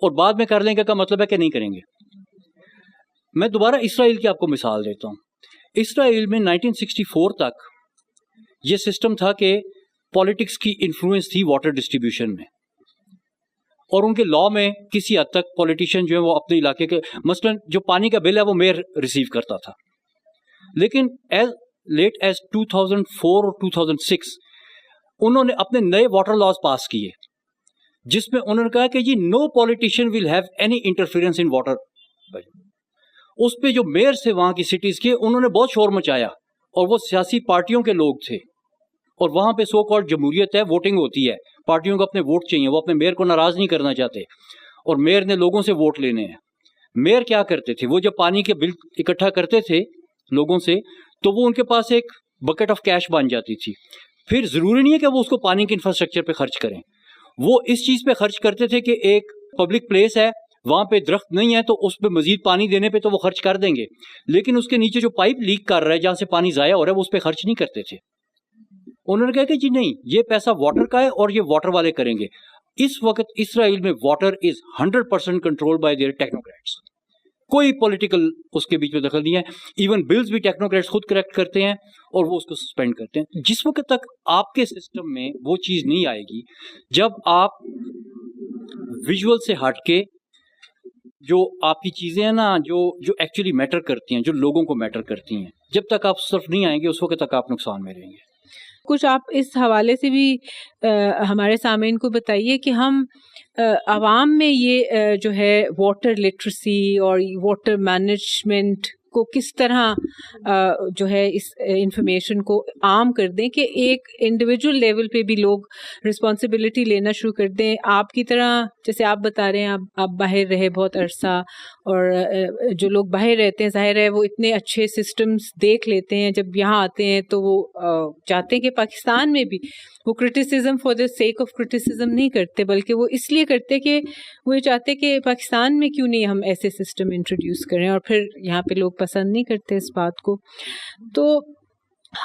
S2: اور بعد میں کر لیں گے کا مطلب ہے کہ نہیں کریں گے. میں دوبارہ اسرائیل کی آپ کو مثال دیتا ہوں. اسرائیل میں 1964 تک یہ سسٹم تھا کہ پالیٹکس کی انفلوئنس تھی واٹر ڈسٹریبیوشن میں. اور ان کے لا میں کسی حد تک پولیٹیشین جو ہے وہ اپنے علاقے کے مثلا جو پانی کا بل ہے وہ میئر ریسیو کرتا تھا. لیکن ایز لیٹ ایز 2004 اور 2006 انہوں نے اپنے نئے واٹر لاز پاس کیے جس میں انہوں نے کہا کہ جی no politician will have any interference in water. اس پہ جو میئر تھے وہاں کی سٹیز کے انہوں نے بہت شور مچایا, اور وہ سیاسی پارٹیوں کے لوگ تھے, اور وہاں پہ سو کالڈ جمہوریت ہے, ووٹنگ ہوتی ہے, پارٹیوں کو اپنے ووٹ چاہیے, وہ اپنے میئر کو ناراض نہیں کرنا چاہتے, اور میئر نے لوگوں سے ووٹ لینے ہیں. میئر کیا کرتے تھے, وہ جب پانی کے بل اکٹھا کرتے تھے لوگوں سے تو وہ ان کے پاس ایک بکٹ آف کیش بن جاتی تھی. پھر ضروری نہیں ہے کہ وہ اس کو پانی کے انفراسٹرکچر پہ خرچ کریں, وہ اس چیز پہ خرچ کرتے تھے کہ ایک پبلک پلیس ہے وہاں پہ درخت نہیں ہے تو اس پہ مزید پانی دینے پہ تو وہ خرچ کر دیں گے, لیکن اس کے نیچے جو پائپ لیک کر رہا ہے جہاں سے پانی ضائع ہو رہا ہے وہ اس پہ خرچ نہیں کرتے تھے. انہوں نے کہا کہ جی نہیں, یہ پیسہ واٹر کا ہے اور یہ واٹر والے کریں گے. اس وقت اسرائیل میں water is 100% control by their technocrats, کوئی پولیٹیکل اس کے بیچ میں دخل نہیں ہے. ایون بلز بھی ٹیکنوکریٹس خود کریکٹ کرتے ہیں اور وہ اس کو سسپینڈ کرتے ہیں. جس وقت تک آپ کے سسٹم میں وہ چیز نہیں آئے گی, جب آپ ویژول سے ہٹ کے جو آپ کی چیزیں ہیں نا جو ایکچولی میٹر کرتی ہیں, جو لوگوں کو میٹر کرتی ہیں, جب تک آپ صرف نہیں آئیں گے اس وقت تک آپ نقصان میں رہیں گے.
S1: کچھ آپ اس حوالے سے بھی ہمارے سامعین کو بتائیے کہ ہم عوام میں یہ جو ہے واٹر لٹریسی اور واٹر مینجمنٹ کو کس طرح جو ہے اس انفارمیشن کو عام کر دیں کہ ایک انڈیویجول لیول پہ بھی لوگ رسپانسبلٹی لینا شروع کر دیں. آپ کی طرح جیسے آپ بتا رہے ہیں آپ باہر رہے بہت عرصہ, اور جو لوگ باہر رہتے ہیں ظاہر ہے وہ اتنے اچھے سسٹمز دیکھ لیتے ہیں, جب یہاں آتے ہیں تو وہ چاہتے ہیں کہ پاکستان میں بھی وہ criticism for the sake of criticism نہیں کرتے, بلکہ وہ اس لیے کرتے کہ وہ یہ چاہتے کہ پاکستان میں کیوں نہیں ہم ایسے سسٹم انٹروڈیوس کریں, اور پھر یہاں پہ لوگ پسند نہیں کرتے اس بات کو. تو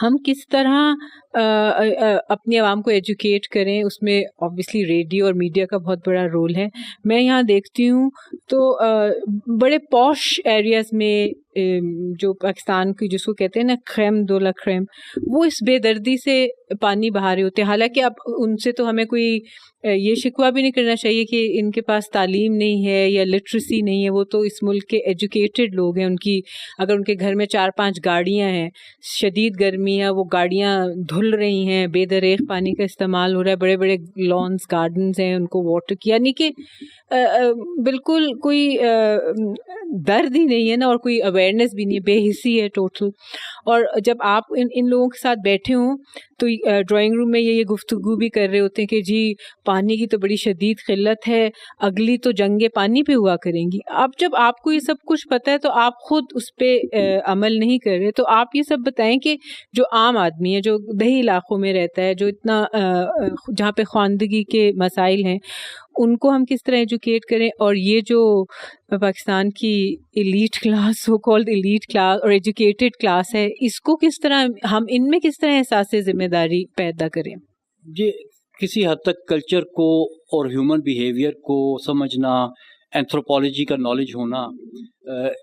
S1: ہم کس طرح اپنی عوام کو ایجوکیٹ کریں, اس میں آبویسلی ریڈیو اور میڈیا کا بہت بڑا رول ہے. میں یہاں دیکھتی ہوں تو بڑے پوش ایریاز میں جو پاکستان کی جس کو کہتے ہیں نا خیم دولا خیم, وہ اس بے دردی سے پانی بہا رہے ہوتے ہیں. حالانکہ اب ان سے تو ہمیں کوئی یہ شکوہ بھی نہیں کرنا چاہیے کہ ان کے پاس تعلیم نہیں ہے یا لٹریسی نہیں ہے, وہ تو اس ملک کے ایجوکیٹڈ لوگ ہیں. ان کی اگر ان کے گھر میں 4-5 گاڑیاں ہیں, شدید گرمی ہے, وہ گاڑیاں دھل رہی ہیں, بے دریغ پانی کا استعمال ہو رہا ہے, بڑے بڑے لانس گارڈنز ہیں ان کو واٹر کی, یعنی کہ بالکل کوئی درد ہی نہیں ہے نا, اور کوئی اویئرنیس بھی نہیں ہے, بے حسی ہے ٹوٹل. اور جب آپ ان لوگوں کے ساتھ بیٹھے ہوں تو ڈرائنگ روم میں یہ گفتگو بھی کر رہے ہوتے ہیں کہ جی پانی کی تو بڑی شدید قلت ہے, اگلی تو جنگیں پانی پہ ہوا کریں گی. اب جب آپ کو یہ سب کچھ پتہ ہے تو آپ خود اس پہ عمل نہیں کر رہے, تو آپ یہ سب بتائیں کہ جو عام آدمی ہے, جو دیہی علاقوں میں رہتا ہے, جو اتنا جہاں پہ خواندگی کے مسائل ہیں, ان کو ہم کس طرح ایجوکیٹ کریں. اور یہ جو پاکستان کی elite class, so called elite class اور ایجوکیٹڈ کلاس ہے, اس کو کس طرح ہم ان میں کس طرح احساس ذمہ داری پیدا کریں.
S2: جی کسی حد تک کلچر کو اور ہیومن بیہیویئر کو سمجھنا, اینتھروپالوجی کا نالج ہونا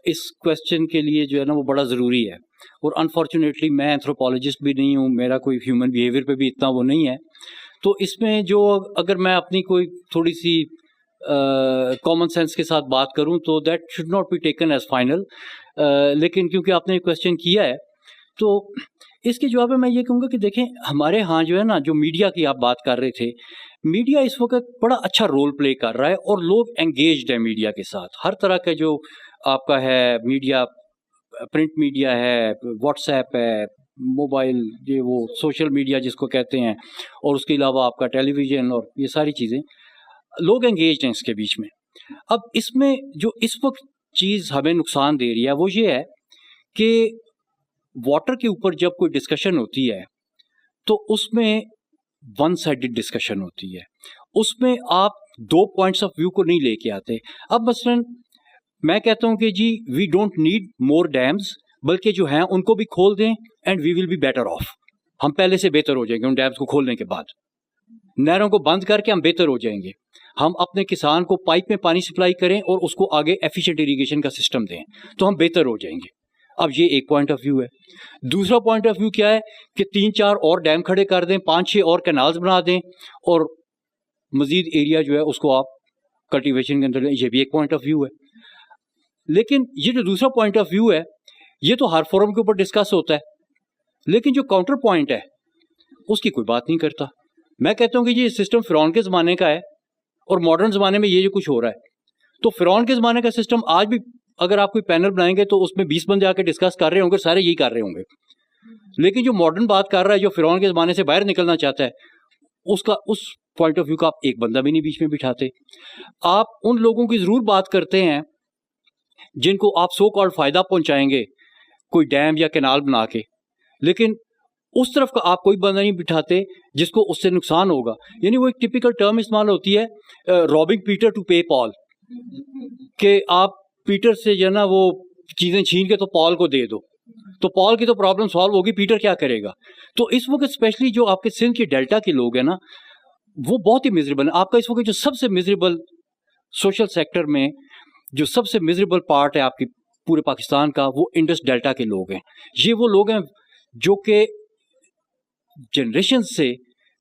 S2: اس کویسچن کے لیے جو ہے نا وہ بڑا ضروری ہے. اور انفارچونیٹلی میں اینتھروپالوجسٹ بھی نہیں ہوں, میرا کوئی ہیومن بیہیویئر پہ بھی اتنا وہ نہیں ہے. تو اس میں جو اگر میں اپنی کوئی تھوڑی سی کامن سینس کے ساتھ بات کروں تو that should not be taken as final. لیکن کیونکہ آپ نے کویسچن کیا ہے تو اس کے جواب میں میں یہ کہوں گا کہ دیکھیں ہمارے ہاں جو ہے نا, جو میڈیا کی آپ بات کر رہے تھے, میڈیا اس وقت بڑا اچھا رول پلے کر رہا ہے اور لوگ انگیجڈ ہیں میڈیا کے ساتھ. ہر طرح کا جو آپ کا ہے میڈیا, پرنٹ میڈیا ہے, واٹس ایپ ہے, موبائل, یہ وہ سوشل میڈیا جس کو کہتے ہیں, اور اس کے علاوہ آپ کا ٹیلی ویژن, اور یہ ساری چیزیں, لوگ انگیجڈ ہیں اس کے بیچ میں. اب اس میں جو اس وقت چیز ہمیں نقصان دے رہی ہے وہ یہ ہے کہ واٹر کے اوپر جب کوئی ڈسکشن ہوتی ہے تو اس میں ون سائیڈڈ ڈسکشن ہوتی ہے, اس میں آپ 2 پوائنٹس آف ویو کو نہیں لے کے آتے. اب مثلا میں کہتا ہوں کہ جی we don't need more dams, بلکہ جو ہیں ان کو بھی کھول دیں and we will be better off. ہم پہلے سے بہتر ہو جائیں گے ان ڈیمز کو کھولنے کے بعد, نہروں کو بند کر کے ہم بہتر ہو جائیں گے. ہم اپنے کسان کو پائپ میں پانی سپلائی کریں اور اس کو آگے ایفیشینٹ اریگیشن کا سسٹم دیں تو ہم بہتر ہو جائیں گے. اب یہ ایک پوائنٹ آف ویو ہے. دوسرا پوائنٹ آف ویو کیا ہے کہ 3-4 اور ڈیم کھڑے کر دیں, 5-6 اور کینالز بنا دیں, اور مزید ایریا جو ہے اس کو آپ کلٹیویشن کے اندر یہ بھی ایک پوائنٹ آف ویو ہے. لیکن یہ جو دوسرا پوائنٹ آف ویو ہے یہ تو ہر فورم کے اوپر ڈسکس ہوتا ہے, لیکن جو کاؤنٹر پوائنٹ ہے اس کی کوئی بات نہیں کرتا. میں کہتا ہوں کہ یہ سسٹم فرعون کے زمانے کا ہے اور ماڈرن زمانے میں یہ جو کچھ ہو رہا ہے. تو فرعون کے زمانے کا سسٹم آج بھی اگر آپ کوئی پینل بنائیں گے تو اس میں 20 بندے آ کے ڈسکس کر رہے ہوں گے, سارے یہی کر رہے ہوں گے. لیکن جو ماڈرن بات کر رہا ہے, جو فرعون کے زمانے سے باہر نکلنا چاہتا ہے, اس پوائنٹ آف ویو کا آپ ایک بندہ بھی نہیں بیچ میں بٹھاتے. آپ ان لوگوں کی ضرور بات کرتے ہیں جن کو آپ سو کالڈ فائدہ پہنچائیں گے کوئی ڈیم یا کینال بنا کے, لیکن اس طرف کا آپ کوئی بندہ نہیں بٹھاتے جس کو اس سے نقصان ہوگا. یعنی وہ ایک ٹپیکل ٹرم استعمال ہوتی ہے, رابنگ پیٹر ٹو پے پال, کہ آپ پیٹر سے جو ہے نا وہ چیزیں چھین کے تو پال کو دے دو, تو پال کی تو پرابلم سالو ہوگی, پیٹر کیا کرے گا. تو اس وقت اسپیشلی جو آپ کے سندھ کے ڈیلٹا کے لوگ ہیں نا وہ بہت ہی میزریبل ہیں. آپ کا اس وقت جو سب سے میزریبل سوشل سیکٹر میں جو سب سے میزریبل پارٹ ہے آپ کی پورے پاکستان کا, وہ انڈس ڈیلٹا کے لوگ ہیں. یہ وہ لوگ ہیں جو کہ جنریشن سے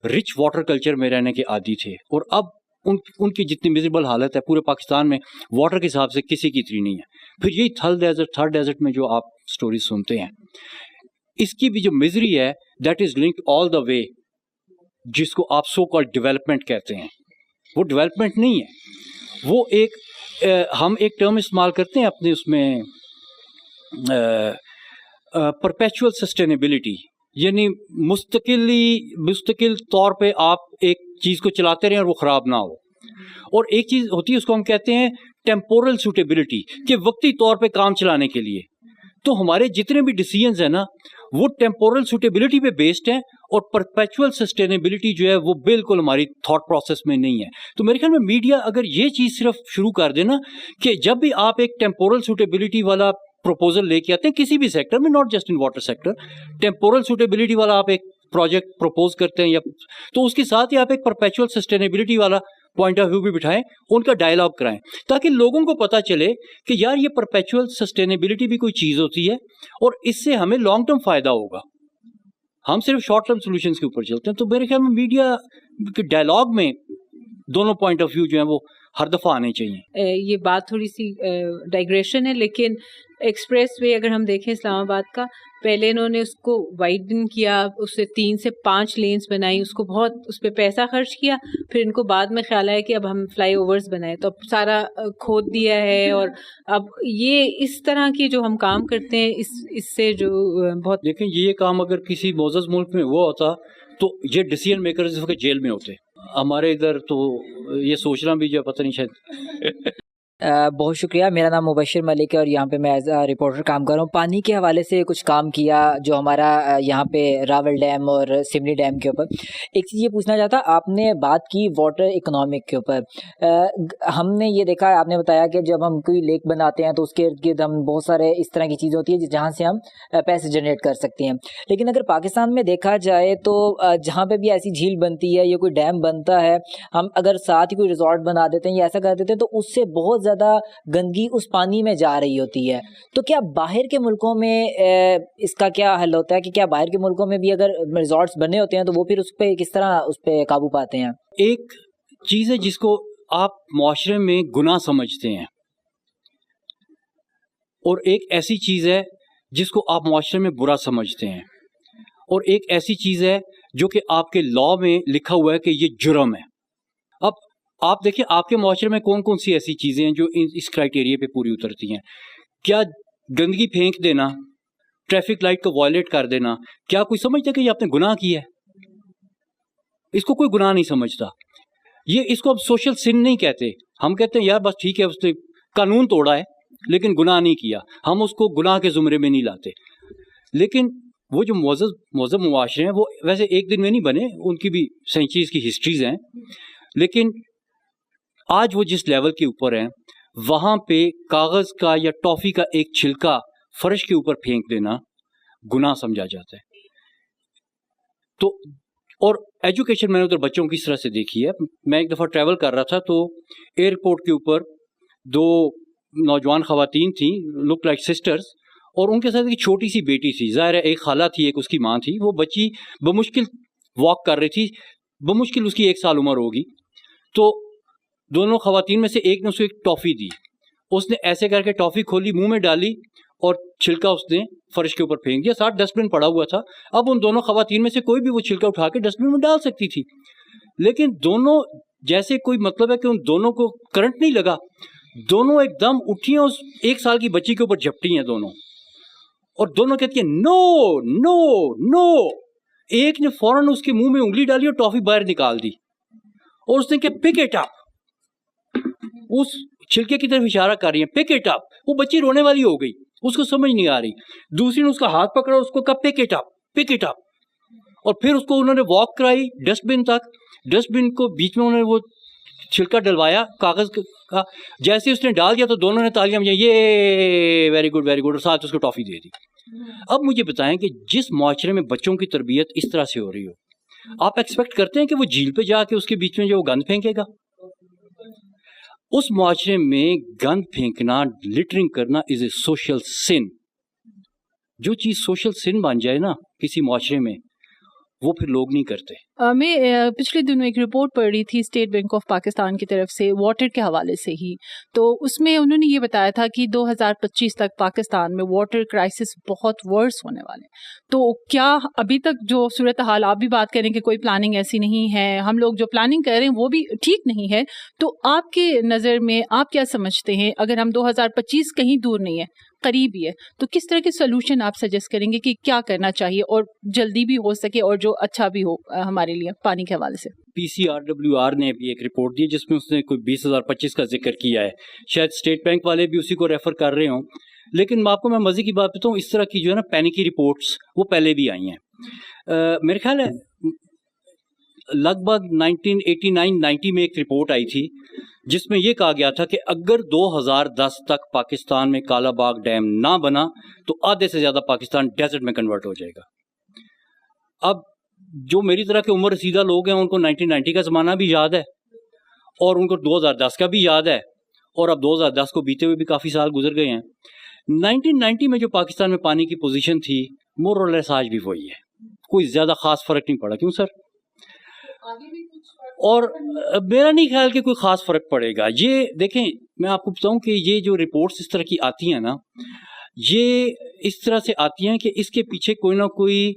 S2: رچ واٹر کلچر میں رہنے کے عادی تھے, اور اب ان کی جتنی میزریبل حالت ہے پورے پاکستان میں واٹر کے حساب سے کسی کی اتنی نہیں ہے. پھر یہی تھرڈ ڈیزرٹ میں جو آپ سٹوریز سنتے ہیں, اس کی بھی جو میزری ہے دیٹ از لنکڈ آل دا وے, جس کو آپ سو کالڈ ڈیولپمنٹ کہتے ہیں. وہ ڈیولپمنٹ نہیں ہے, وہ ایک ہم ایک ٹرم استعمال کرتے ہیں اپنے اس میں پرپیچول سسٹینیبلٹی, یعنی مستقل طور پہ آپ ایک چیز کو چلاتے رہیں اور وہ خراب نہ ہو. اور ایک چیز ہوتی ہے اس کو ہم کہتے ہیں ٹیمپورل سوٹیبلٹی, کہ وقتی طور پہ کام چلانے کے لیے. تو ہمارے جتنے بھی ڈیسیژنز ہیں نا وہ ٹیمپورل سوٹیبلٹی پہ بیسڈ ہیں, اور پرپیچول سسٹینیبلٹی جو ہے وہ بالکل ہماری تھاٹ پروسیس میں نہیں ہے. تو میرے خیال میں میڈیا اگر یہ چیز صرف شروع کر دے نا کہ جب بھی آپ ایک ٹیمپورل سوٹیبلٹی والا پروپوزل لے کے آتے ہیں کسی بھی سیکٹر میں, not just in water sector, temporal suitability والا آپ ایک پروجیکٹ پروپوز کرتے ہیں, یا تو اس کے ساتھ ہی آپ ایک پرپیچول سسٹینیبلٹی والا پوائنٹ آف ویو بھی بٹھائیں, ان کا ڈائلاگ کرائیں, تاکہ لوگوں کو پتا چلے کہ یار یہ پرپیچول سسٹینیبلٹی بھی کوئی چیز ہوتی ہے اور اس سے ہمیں لانگ ٹرم فائدہ ہوگا. ہم صرف شارٹ ٹرم سولوشنز کے اوپر چلتے ہیں. تو میرے خیال میں میڈیا کے ڈائلاگ میں دونوں پوائنٹ آف ویو جو ہیں وہ ہر دفعہ آنے چاہیے.
S1: یہ بات تھوڑی سی ڈائگریشن ہے, لیکن ایکسپریس وے اگر ہم دیکھیں اسلام آباد کا, پہلے انہوں نے اس کو وائڈن کیا, اس سے 3 سے 5 لینز بنائی, اس کو بہت اس پہ پیسہ خرچ کیا. پھر ان کو بعد میں خیال آیا کہ اب ہم فلائی اوورز بنائیں, تو اب سارا کھود دیا ہے. اور اب یہ اس طرح کی جو ہم کام کرتے ہیں اس سے جو بہت
S2: دیکھیں, یہ کام اگر کسی معزز ملک میں وہ ہوتا تو یہ ڈیسیژن میکر اس وقت جیل میں ہوتے. ہمارے ادھر تو یہ سوچنا بھی جو پتہ نہیں شاید.
S4: بہت شکریہ. میرا نام مبشر ملک ہے اور یہاں پہ میں ایز اے رپورٹر کام کر رہا ہوں. پانی کے حوالے سے کچھ کام کیا جو ہمارا یہاں پہ راول ڈیم اور سملی ڈیم کے اوپر. ایک چیز یہ پوچھنا چاہتا, آپ نے بات کی واٹر اکنامک کے اوپر. ہم نے یہ دیکھا, آپ نے بتایا کہ جب ہم کوئی لیک بناتے ہیں تو اس کے ارد گرد ہم بہت سارے اس طرح کی چیزیں ہوتی ہیں جہاں سے ہم پیسے جنریٹ کر سکتے ہیں. لیکن اگر پاکستان میں دیکھا جائے تو جہاں پہ بھی ایسی جھیل بنتی ہے یا کوئی ڈیم بنتا ہے, ہم اگر ساتھ ہی کوئی ریزورٹ بنا دیتے ہیں یا ایسا کر دیتے ہیں تو اس سے بہت زیادہ گندگی اس پانی میں جا رہی ہوتی ہے. تو کیا باہر کے ملکوں میں اس کا کیا حل ہوتا ہے, کہ کیا باہر کے ملکوں میں بھی اگر ریزورٹس بنے ہوتے ہیں تو وہ پھر اس پہ کس طرح اس پہ قابو پاتے ہیں؟
S2: ایک چیز ہے جس کو آپ معاشرے میں گناہ سمجھتے ہیں, اور ایک ایسی چیز ہے جس کو آپ معاشرے میں برا سمجھتے ہیں, اور ایک ایسی چیز ہے جو کہ آپ کے لا میں لکھا ہوا ہے کہ یہ جرم ہے. اب آپ دیکھیں آپ کے معاشرے میں کون کون سی ایسی چیزیں ہیں جو اس کرائٹیریا پہ پوری اترتی ہیں. کیا گندگی پھینک دینا, ٹریفک لائٹ کو وائلیٹ کر دینا, کیا کوئی سمجھتا ہے کہ یہ آپ نے گناہ کیا ہے؟ اس کو کوئی گناہ نہیں سمجھتا. اس کو اب سوشل سن نہیں کہتے, ہم کہتے ہیں یار بس ٹھیک ہے اس نے قانون توڑا ہے لیکن گناہ نہیں کیا, ہم اس کو گناہ کے زمرے میں نہیں لاتے. لیکن وہ جو معذب معاشرے ہیں وہ ویسے ایک دن میں نہیں بنے, ان کی بھی سینچریز کی ہسٹریز ہیں, لیکن آج وہ جس لیول کے اوپر ہیں وہاں پہ کاغذ کا یا ٹافی کا ایک چھلکا فرش کے اوپر پھینک دینا گناہ سمجھا جاتا ہے. تو اور ایجوکیشن میں نے ادھر بچوں کی اس طرح سے دیکھی ہے. میں ایک دفعہ ٹریول کر رہا تھا تو ایئرپورٹ کے اوپر 2 نوجوان خواتین تھیں, لک لائک سسٹرز, اور ان کے ساتھ ایک چھوٹی سی بیٹی تھی. ظاہر ہے ایک خالہ تھی, ایک اس کی ماں تھی. وہ بچی بمشکل واک کر رہی تھی, بمشکل اس کی 1 سال عمر ہوگی. تو دونوں خواتین میں سے ایک نے اس کو ایک ٹافی دی, اس نے ایسے کر کے ٹافی کھولی, منہ میں ڈالی اور چھلکا اس نے فرش کے اوپر پھینک دیا. ساتھ ڈسٹ بن پڑا ہوا تھا. اب ان دونوں خواتین میں سے کوئی بھی وہ چھلکا اٹھا کے ڈسٹ بن میں ڈال سکتی تھی, لیکن دونوں جیسے کوئی مطلب ہے کہ ان دونوں کو کرنٹ نہیں لگا, دونوں ایک دم اٹھی ہیں, اس 1 سال کی بچی کے اوپر جھپٹی ہیں دونوں, اور دونوں کہتی ہیں نو نو نو. ایک نے فوراً اس کے منہ میں انگلی ڈالی اور ٹافی باہر نکال دی, اور اس نے کہ پک اٹ اپ, اس چھلکے کی طرف اشارہ کر رہی ہیں, پک اٹ اپ. وہ بچی رونے والی ہو گئی, اس کو سمجھ نہیں آ رہی. دوسری نے اس کا ہاتھ پکڑا, اس کو کہا pick it up, pick it up, اور پھر اس کو انہوں نے واک کرائی ڈسٹ بن تک. ڈسٹ بن کو بیچ میں انہوں نے وہ چھلکا ڈلوایا کاغذ کا, جیسے اس نے ڈال دیا تو دونوں نے تالیاں بجائیں, یہ ویری گڈ ویری گڈ, اور ساتھ اس کو ٹافی دے دی. اب مجھے بتائیں کہ جس معاشرے میں بچوں کی تربیت اس طرح سے ہو رہی ہو, آپ ایکسپیکٹ کرتے ہیں کہ وہ جھیل پہ جا کے اس کے بیچ میں جو گند پھینکے گا؟ اس معاشرے میں گند پھینکنا, لٹرنگ کرنا از اے سوشل سن. جو چیز سوشل سن بن جائے نا کسی معاشرے میں, وہ پھر لوگ نہیں کرتے.
S5: میں پچھلے دنوں ایک رپورٹ پڑھ رہی تھی اسٹیٹ بینک آف پاکستان کی طرف سے واٹر کے حوالے سے ہی, تو اس میں انہوں نے یہ بتایا تھا کہ 2025 تک پاکستان میں واٹر کرائسس بہت ورس ہونے والے ہیں. تو کیا ابھی تک جو صورتحال آپ بھی بات کریں کہ کوئی پلاننگ ایسی نہیں ہے, ہم لوگ جو پلاننگ کر رہے ہیں وہ بھی ٹھیک نہیں ہے, تو آپ کے نظر میں آپ کیا سمجھتے ہیں اگر ہم 2025 کہیں دور نہیں ہے, قریب ہی ہے, تو کس طرح کے سولوشن آپ سجیسٹ کریں گے کہ کیا کرنا چاہیے اور جلدی بھی ہو سکے اور جو اچھا بھی ہو ہمارے لیے پانی کے حوالے سے؟
S2: PCRWR نے بھی ایک رپورٹ دی جس میں اس نے کوئی 2025 کا ذکر کیا ہے, شاید اسٹیٹ بینک والے بھی اسی کو ریفر کر رہے ہوں, لیکن آپ کو میں مزے کی بات بتاؤں, اس طرح کی جو ہے نا پینیکی رپورٹس وہ پہلے بھی آئی ہیں. میرے خیال ہے لگ بھگ 1989-90 میں ایک رپورٹ آئی تھی جس میں یہ کہا گیا تھا کہ اگر 2010 تک پاکستان میں کالا باغ ڈیم نہ بنا تو آدھے سے زیادہ پاکستان ڈیزرٹ میں کنورٹ ہو جائے گا. اب جو میری طرح کے عمر رسیدہ لوگ ہیں ان کو 1990 کا زمانہ بھی یاد ہے اور ان کو 2010 کا بھی یاد ہے, اور اب 2010 کو بیتے ہوئے بھی کافی سال گزر گئے ہیں. 1990 میں جو پاکستان میں پانی کی پوزیشن تھی مور اور لیس آج بھی وہی ہے, کوئی زیادہ خاص فرق نہیں پڑا. کیوں سر؟ اور میرا نہیں خیال کہ کوئی خاص فرق پڑے گا. یہ دیکھیں میں آپ کو بتاؤں کہ یہ جو رپورٹس اس طرح کی آتی ہیں نا, یہ اس طرح سے آتی ہیں کہ اس کے پیچھے کوئی نہ کوئی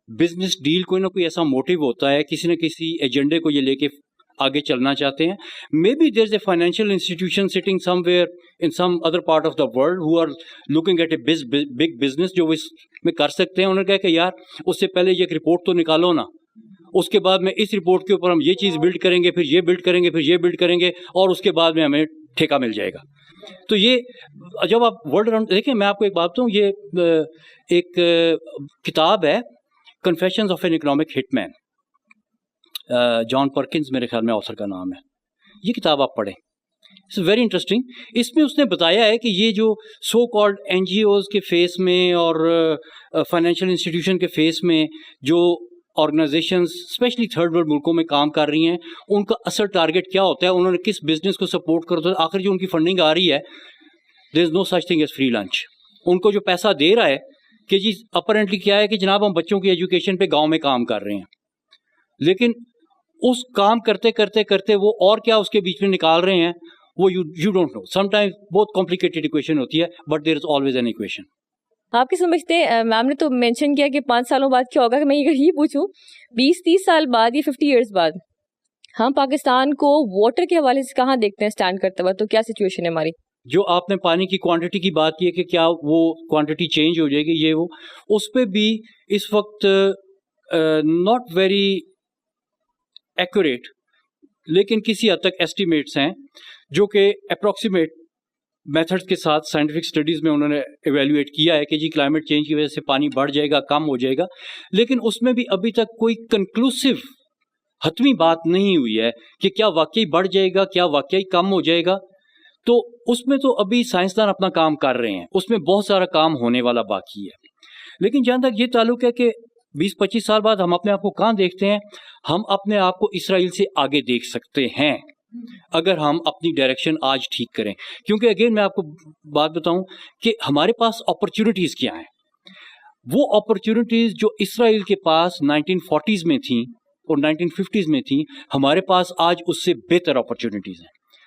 S2: بزنس ڈیل, کوئی نہ کوئی ایسا موٹیو ہوتا ہے, کسی نہ کسی ایجنڈے کو یہ لے کے آگے چلنا چاہتے ہیں. Maybe there is a financial institution sitting somewhere in some other part of the world who are looking at a big business جو اس میں کر سکتے ہیں. انہوں نے کہا کہ یار اس سے پہلے یہ ایک رپورٹ تو نکالو نا, اس کے بعد میں اس رپورٹ کے اوپر ہم یہ چیز بلڈ کریں گے, پھر یہ بلڈ کریں گے, پھر یہ بلڈ کریں گے, اور اس کے بعد میں ہمیں ٹھیکہ مل جائے گا. تو یہ جب آپ ورلڈ اراؤنڈ دیکھیں, میں آپ کو ایک بات بتاؤں, یہ ایک کتاب ہے کنفیشنز آف این اکنامک ہٹ مین, جان پرکنز میرے خیال میں آتھر کا نام ہے. یہ کتاب آپ پڑھیں, اٹس ویری انٹرسٹنگ. اس میں اس نے بتایا ہے کہ یہ جو سو کالڈ NGOs کے فیس میں اور فائنینشیل انسٹیٹیوشن کے فیس میں جو آرگنائزیشنز اسپیشلی تھرڈ ورلڈ ملکوں میں کام کر رہی ہیں, ان کا اصل ٹارگیٹ کیا ہوتا ہے, انہوں نے کس بزنس کو سپورٹ کرتا ہے. آخر جو ان کی فنڈنگ آ رہی ہے, there is no such thing as free lunch. ان کو جو پیسہ دے رہا ہے کہ جی اپرنٹلی کیا ہے کہ جناب ہم بچوں کی ایجوکیشن پہ گاؤں میں کام کر رہے ہیں, لیکن اس کام کرتے کرتے کرتے وہ اور کیا اس کے بیچ میں نکال رہے ہیں وہ you don't know. Sometimes بہت کمپلیکیٹڈ ایکویشن ہوتی ہے, but there is always an equation.
S6: آپ کی سمجھتے ہیں, میم نے تو مینشن کیا کہ 5 سالوں بعد کیا ہوگا, کہ میں یہ پوچھوں 20-30 سال بعد یا 50 ایئرس بعد ہم پاکستان کو واٹر کے حوالے سے کہاں دیکھتے ہیں اسٹینڈ کرتے ہوئے, تو کیا سچویشن ہے ہماری؟ جو
S2: آپ نے پانی کی کوانٹٹی کی بات کی ہے کہ کیا وہ کوانٹٹی چینج ہو جائے گی, یہ وہ اس پہ بھی اس وقت ناٹ ویری ایکوریٹ لیکن کسی حد تک ایسٹیمیٹس ہیں جو کہ اپروکسیمیٹ میتھڈس کے ساتھ سائنٹیفک اسٹڈیز میں انہوں نے ایویلویٹ کیا ہے کہ جی کلائمیٹ چینج کی وجہ سے پانی بڑھ جائے گا, کم ہو جائے گا, لیکن اس میں بھی ابھی تک کوئی کنکلوسیو حتمی بات نہیں ہوئی ہے کہ کیا واقعی بڑھ جائے گا, کیا واقعی کم ہو جائے گا. تو اس میں تو ابھی سائنسدان اپنا کام کر رہے ہیں, اس میں بہت سارا کام ہونے والا باقی ہے. لیکن جہاں تک یہ تعلق ہے کہ 20-25 سال بعد ہم اپنے آپ کو کہاں دیکھتے ہیں, ہم اپنے آپ کو اسرائیل سے آگے دیکھ سکتے ہیں اگر ہم اپنی ڈائریکشن آج ٹھیک کریں. کیونکہ اگین میں آپ کو بات بتاؤں کہ ہمارے پاس اپرچونٹیز کیا ہیں. وہ اپرچونٹیز جو اسرائیل کے پاس 1940s میں تھیں اور 1950s میں تھیں, ہمارے پاس آج اس سے بہتر اپرچونٹیز ہیں.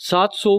S2: 700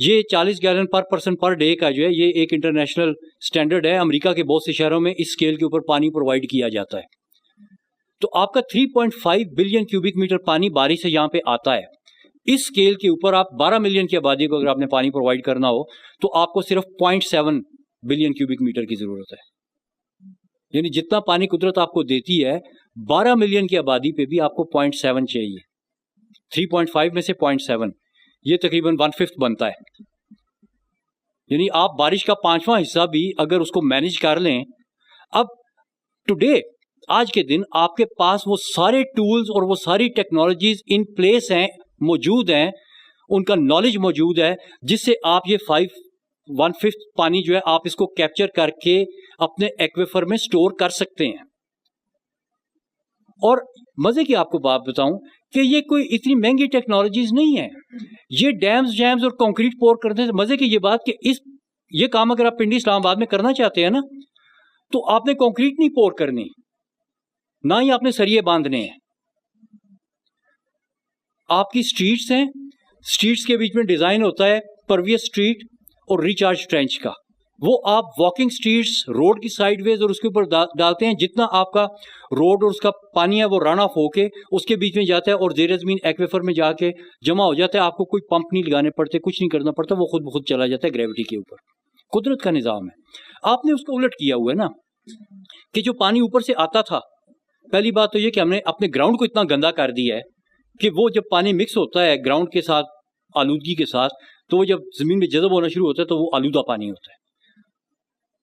S2: یہ 40 گیلن پر پرسن پر ڈے کا جو ہے یہ ایک انٹرنیشنل سٹینڈرڈ ہے. امریکہ کے بہت سے شہروں میں اس اسکیل کے اوپر پانی پرووائڈ کیا جاتا ہے. تو آپ کا 3.5 بلین کیوبک میٹر پانی بارش سے یہاں پہ آتا ہے. اس اسکیل کے اوپر آپ 12 ملین کی آبادی کو اگر آپ نے پانی پرووائڈ کرنا ہو تو آپ کو صرف 0.7 بلین کیوبک میٹر کی ضرورت ہے. یعنی جتنا پانی قدرت آپ کو دیتی ہے 12 ملین کی آبادی پہ بھی آپ کو 0.7 چاہیے. 3.5 میں سے 0.7 یہ تقریباً 1/5 بنتا ہے. یعنی آپ بارش کا 5واں حصہ بھی اگر اس کو مینج کر لیں. اب ٹوڈے آج کے دن آپ کے پاس وہ سارے ٹولز اور وہ ساری ٹیکنالوجیز ان پلیس ہیں, موجود ہیں, ان کا نالج موجود ہے جس سے آپ یہ 1/5 پانی جو ہے آپ اس کو کیپچر کر کے اپنے ایکویفر میں سٹور کر سکتے ہیں. اور مزے کی آپ کو بات بتاؤں کہ یہ کوئی اتنی مہنگی ٹیکنالوجیز نہیں ہیں. یہ ڈیمز جیمز اور کنکریٹ پور کرتے ہیں. مزے کی یہ بات کہ یہ کام اگر آپ پنڈی اسلام آباد میں کرنا چاہتے ہیں نا تو آپ نے کنکریٹ نہیں پور کرنی, نہ ہی آپ نے سریے باندھنے ہیں. آپ کی سٹریٹس ہیں, سٹریٹس کے بیچ میں ڈیزائن ہوتا ہے پرویس سٹریٹ اور ریچارج ٹرینچ کا. وہ آپ واکنگ سٹریٹس روڈ کی سائڈ ویز اور اس کے اوپر ڈالتے ہیں. جتنا آپ کا روڈ اور اس کا پانی ہے وہ رن آف ہو کے اس کے بیچ میں جاتا ہے اور زیر زمین ایکویفر میں جا کے جمع ہو جاتا ہے. آپ کو کوئی پمپ نہیں لگانے پڑتے, کچھ نہیں کرنا پڑتا, وہ خود بخود چلا جاتا ہے گریوٹی کے اوپر. قدرت کا نظام ہے. آپ نے اس کو الٹ کیا ہوا ہے نا کہ جو پانی اوپر سے آتا تھا, پہلی بات تو یہ کہ ہم نے اپنے گراؤنڈ کو اتنا گندا کر دیا ہے کہ وہ جب پانی مکس ہوتا ہے گراؤنڈ کے ساتھ آلودگی کے ساتھ تو وہ جب زمین میں جذب ہونا شروع ہوتا ہے تو وہ آلودہ پانی ہوتا ہے.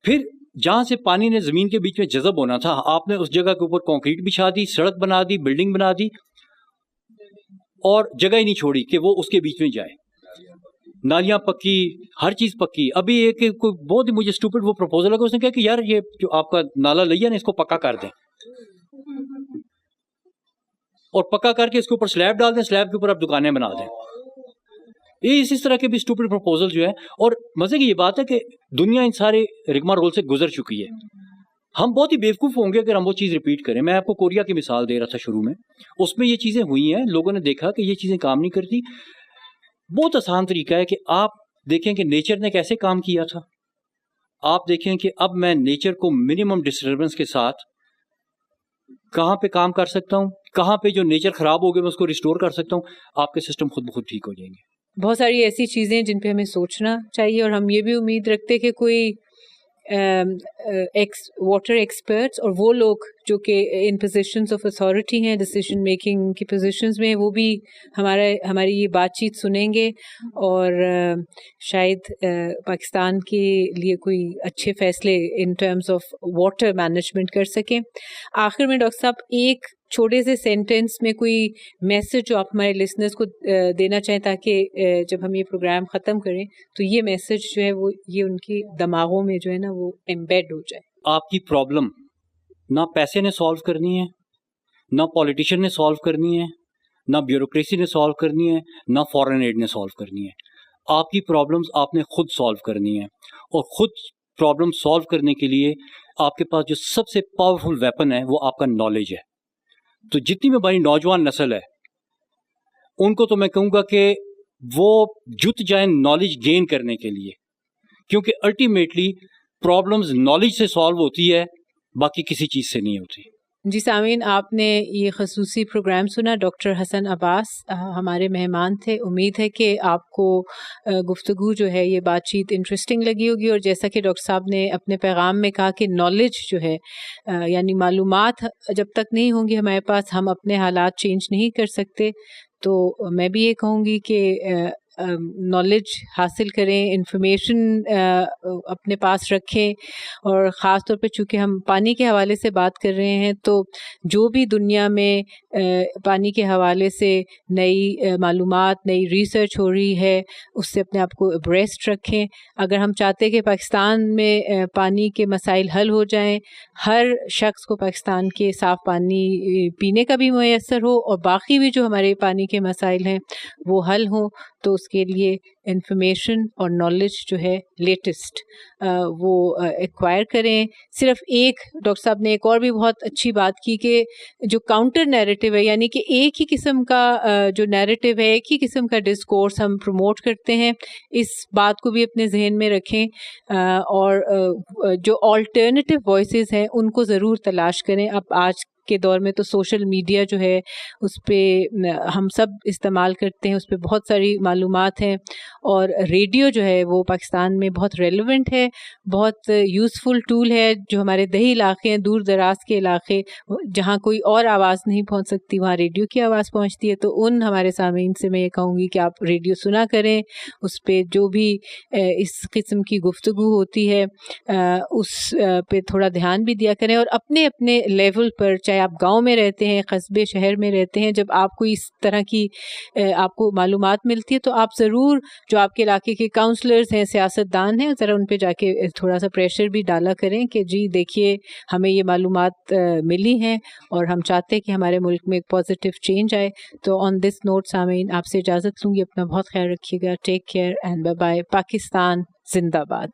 S2: پھر جہاں سے پانی نے زمین کے بیچ میں جذب ہونا تھا آپ نے اس جگہ کے اوپر کنکریٹ بچھا دی, سڑک بنا دی, بلڈنگ بنا دی اور جگہ ہی نہیں چھوڑی کہ وہ اس کے بیچ میں جائے. نالیاں پکی, ہر چیز پکی. ابھی ایک کوئی بہت ہی مجھے اسٹوپڈ وہ پروپوزل ہے کہ اس نے کہا کہ یار یہ جو آپ کا نالا لیا نا اس کو پکا کر دیں اور پکا کر کے اس کے اوپر سلیب ڈال دیں, سلیب کے اوپر آپ دکانیں بنا دیں. یہ اس طرح کے بھی اسٹوپڈ پروپوزل جو ہے. اور مزے کی یہ بات ہے کہ دنیا ان سارے رگما رول سے گزر چکی ہے. ہم بہت ہی بیوقوف ہوں گے اگر ہم وہ چیز ریپیٹ کریں. میں آپ کو کوریا کی مثال دے رہا تھا شروع میں, اس میں یہ چیزیں ہوئی ہیں, لوگوں نے دیکھا کہ یہ چیزیں کام نہیں کرتی. بہت آسان طریقہ ہے کہ آپ دیکھیں کہ نیچر نے کیسے کام کیا تھا. آپ دیکھیں کہ اب میں نیچر کو منیمم ڈسٹربنس کے ساتھ کہاں پہ کام کر سکتا ہوں, کہاں پہ جو نیچر خراب ہو گیا میں اس کو ریسٹور کر سکتا ہوں. آپ کے سسٹم خود بخود ٹھیک ہو جائیں گے.
S1: بہت ساری ایسی چیزیں جن پہ ہمیں سوچنا چاہیے اور ہم یہ بھی امید رکھتے کہ کوئی واٹر ایکسپرٹس اور وہ لوگ جو کہ ان پوزیشنز آف اتھارٹی ہیں, ڈیسیژن میکنگ کی پوزیشنز میں, وہ بھی ہماری یہ بات چیت سنیں گے اور شاید پاکستان کے لیے کوئی اچھے فیصلے in terms of water management کر سکیں. آخر میں ڈاکٹر صاحب ایک چھوٹے سے سینٹینس میں کوئی میسج جو آپ ہمارے لسنرز کو دینا چاہیں تاکہ جب ہم یہ پروگرام ختم کریں تو یہ میسج جو ہے وہ یہ ان کی دماغوں میں جو ہے نا وہ ایمبیڈ ہو جائے.
S2: آپ کی پرابلم نہ پیسے نے سالو کرنی ہے, نہ پولیٹیشین نے سالو کرنی ہے, نہ بیوروکریسی نے سالو کرنی ہے, نہ فارن ایڈ نے سالو کرنی ہے. آپ کی پرابلمز آپ نے خود سالو کرنی ہے. اور خود پرابلم سالو کرنے کے لیے آپ کے پاس جو سب سے پاورفل ویپن ہے وہ آپ کا نالج ہے. تو جتنی بھی ہماری نوجوان نسل ہے ان کو تو میں کہوں گا کہ وہ جت جائیں نالج گین کرنے کے لیے, کیونکہ الٹیمیٹلی پرابلمز نالج سے سالو ہوتی ہے, باقی کسی چیز سے نہیں ہوتی.
S1: جی سامعین, آپ نے یہ خصوصی پروگرام سنا. ڈاکٹر حسن عباس ہمارے مہمان تھے. امید ہے کہ آپ کو گفتگو جو ہے یہ بات چیت انٹرسٹنگ لگی ہوگی. اور جیسا کہ ڈاکٹر صاحب نے اپنے پیغام میں کہا کہ نالج جو ہے یعنی معلومات جب تک نہیں ہوں گی ہمارے پاس ہم اپنے حالات چینج نہیں کر سکتے. تو میں بھی یہ کہوں گی کہ نالج حاصل کریں, انفارمیشن اپنے پاس رکھیں. اور خاص طور پہ چونکہ ہم پانی کے حوالے سے بات کر رہے ہیں تو جو بھی دنیا میں پانی کے حوالے سے نئی معلومات, نئی ریسرچ ہو رہی ہے اس سے اپنے آپ کو ابریسٹ رکھیں. اگر ہم چاہتے ہیں کہ پاکستان میں پانی کے مسائل حل ہو جائیں, ہر شخص کو پاکستان کے صاف پانی پینے کا بھی میسر ہو اور باقی بھی جو ہمارے پانی کے مسائل ہیں وہ حل ہوں, تو اس اس کے لیے انفارمیشن اور نالج جو ہے لیٹسٹ وہ ایکوائر کریں. صرف ایک ڈاکٹر صاحب نے ایک اور بھی بہت اچھی بات کی کہ جو کاؤنٹر نیریٹو ہے، یعنی کہ ایک ہی قسم کا جو نیریٹو ہے، ایک ہی قسم کا ڈسکورس ہم پروموٹ کرتے ہیں، اس بات کو بھی اپنے ذہن میں رکھیں اور جو آلٹرنیٹیو وائسز ہیں ان کو ضرور تلاش کریں. اب آج کے دور میں تو سوشل میڈیا جو ہے اس پہ ہم سب استعمال کرتے ہیں، اس پہ بہت ساری معلومات ہیں، اور ریڈیو جو ہے وہ پاکستان میں بہت ریلیونٹ ہے، بہت یوزفل ٹول ہے. جو ہمارے دیہی علاقے ہیں، دور دراز کے علاقے جہاں کوئی اور آواز نہیں پہنچ سکتی، وہاں ریڈیو کی آواز پہنچتی ہے. تو ان ہمارے سامعین سے میں یہ کہوں گی کہ آپ ریڈیو سنا کریں، اس پہ جو بھی اس قسم کی گفتگو ہوتی ہے اس پہ تھوڑا دھیان بھی دیا کریں، اور اپنے اپنے لیول پر، چاہے آپ گاؤں میں رہتے ہیں، قصبے شہر میں رہتے ہیں، جب آپ کو اس طرح کی آپ کو معلومات ملتی ہے تو آپ ضرور جو آپ کے علاقے کے کاؤنسلرز ہیں، سیاستدان ہیں، ذرا ان پہ جا کے تھوڑا سا پریشر بھی ڈالا کریں کہ جی دیکھیے ہمیں یہ معلومات ملی ہیں اور ہم چاہتے ہیں کہ ہمارے ملک میں ایک پازیٹیو چینج آئے. تو آن دس نوٹ سامعین آپ سے اجازت لوں گی. اپنا بہت خیال رکھیے گا. Take care and bye bye. Pakistan زندہ باد.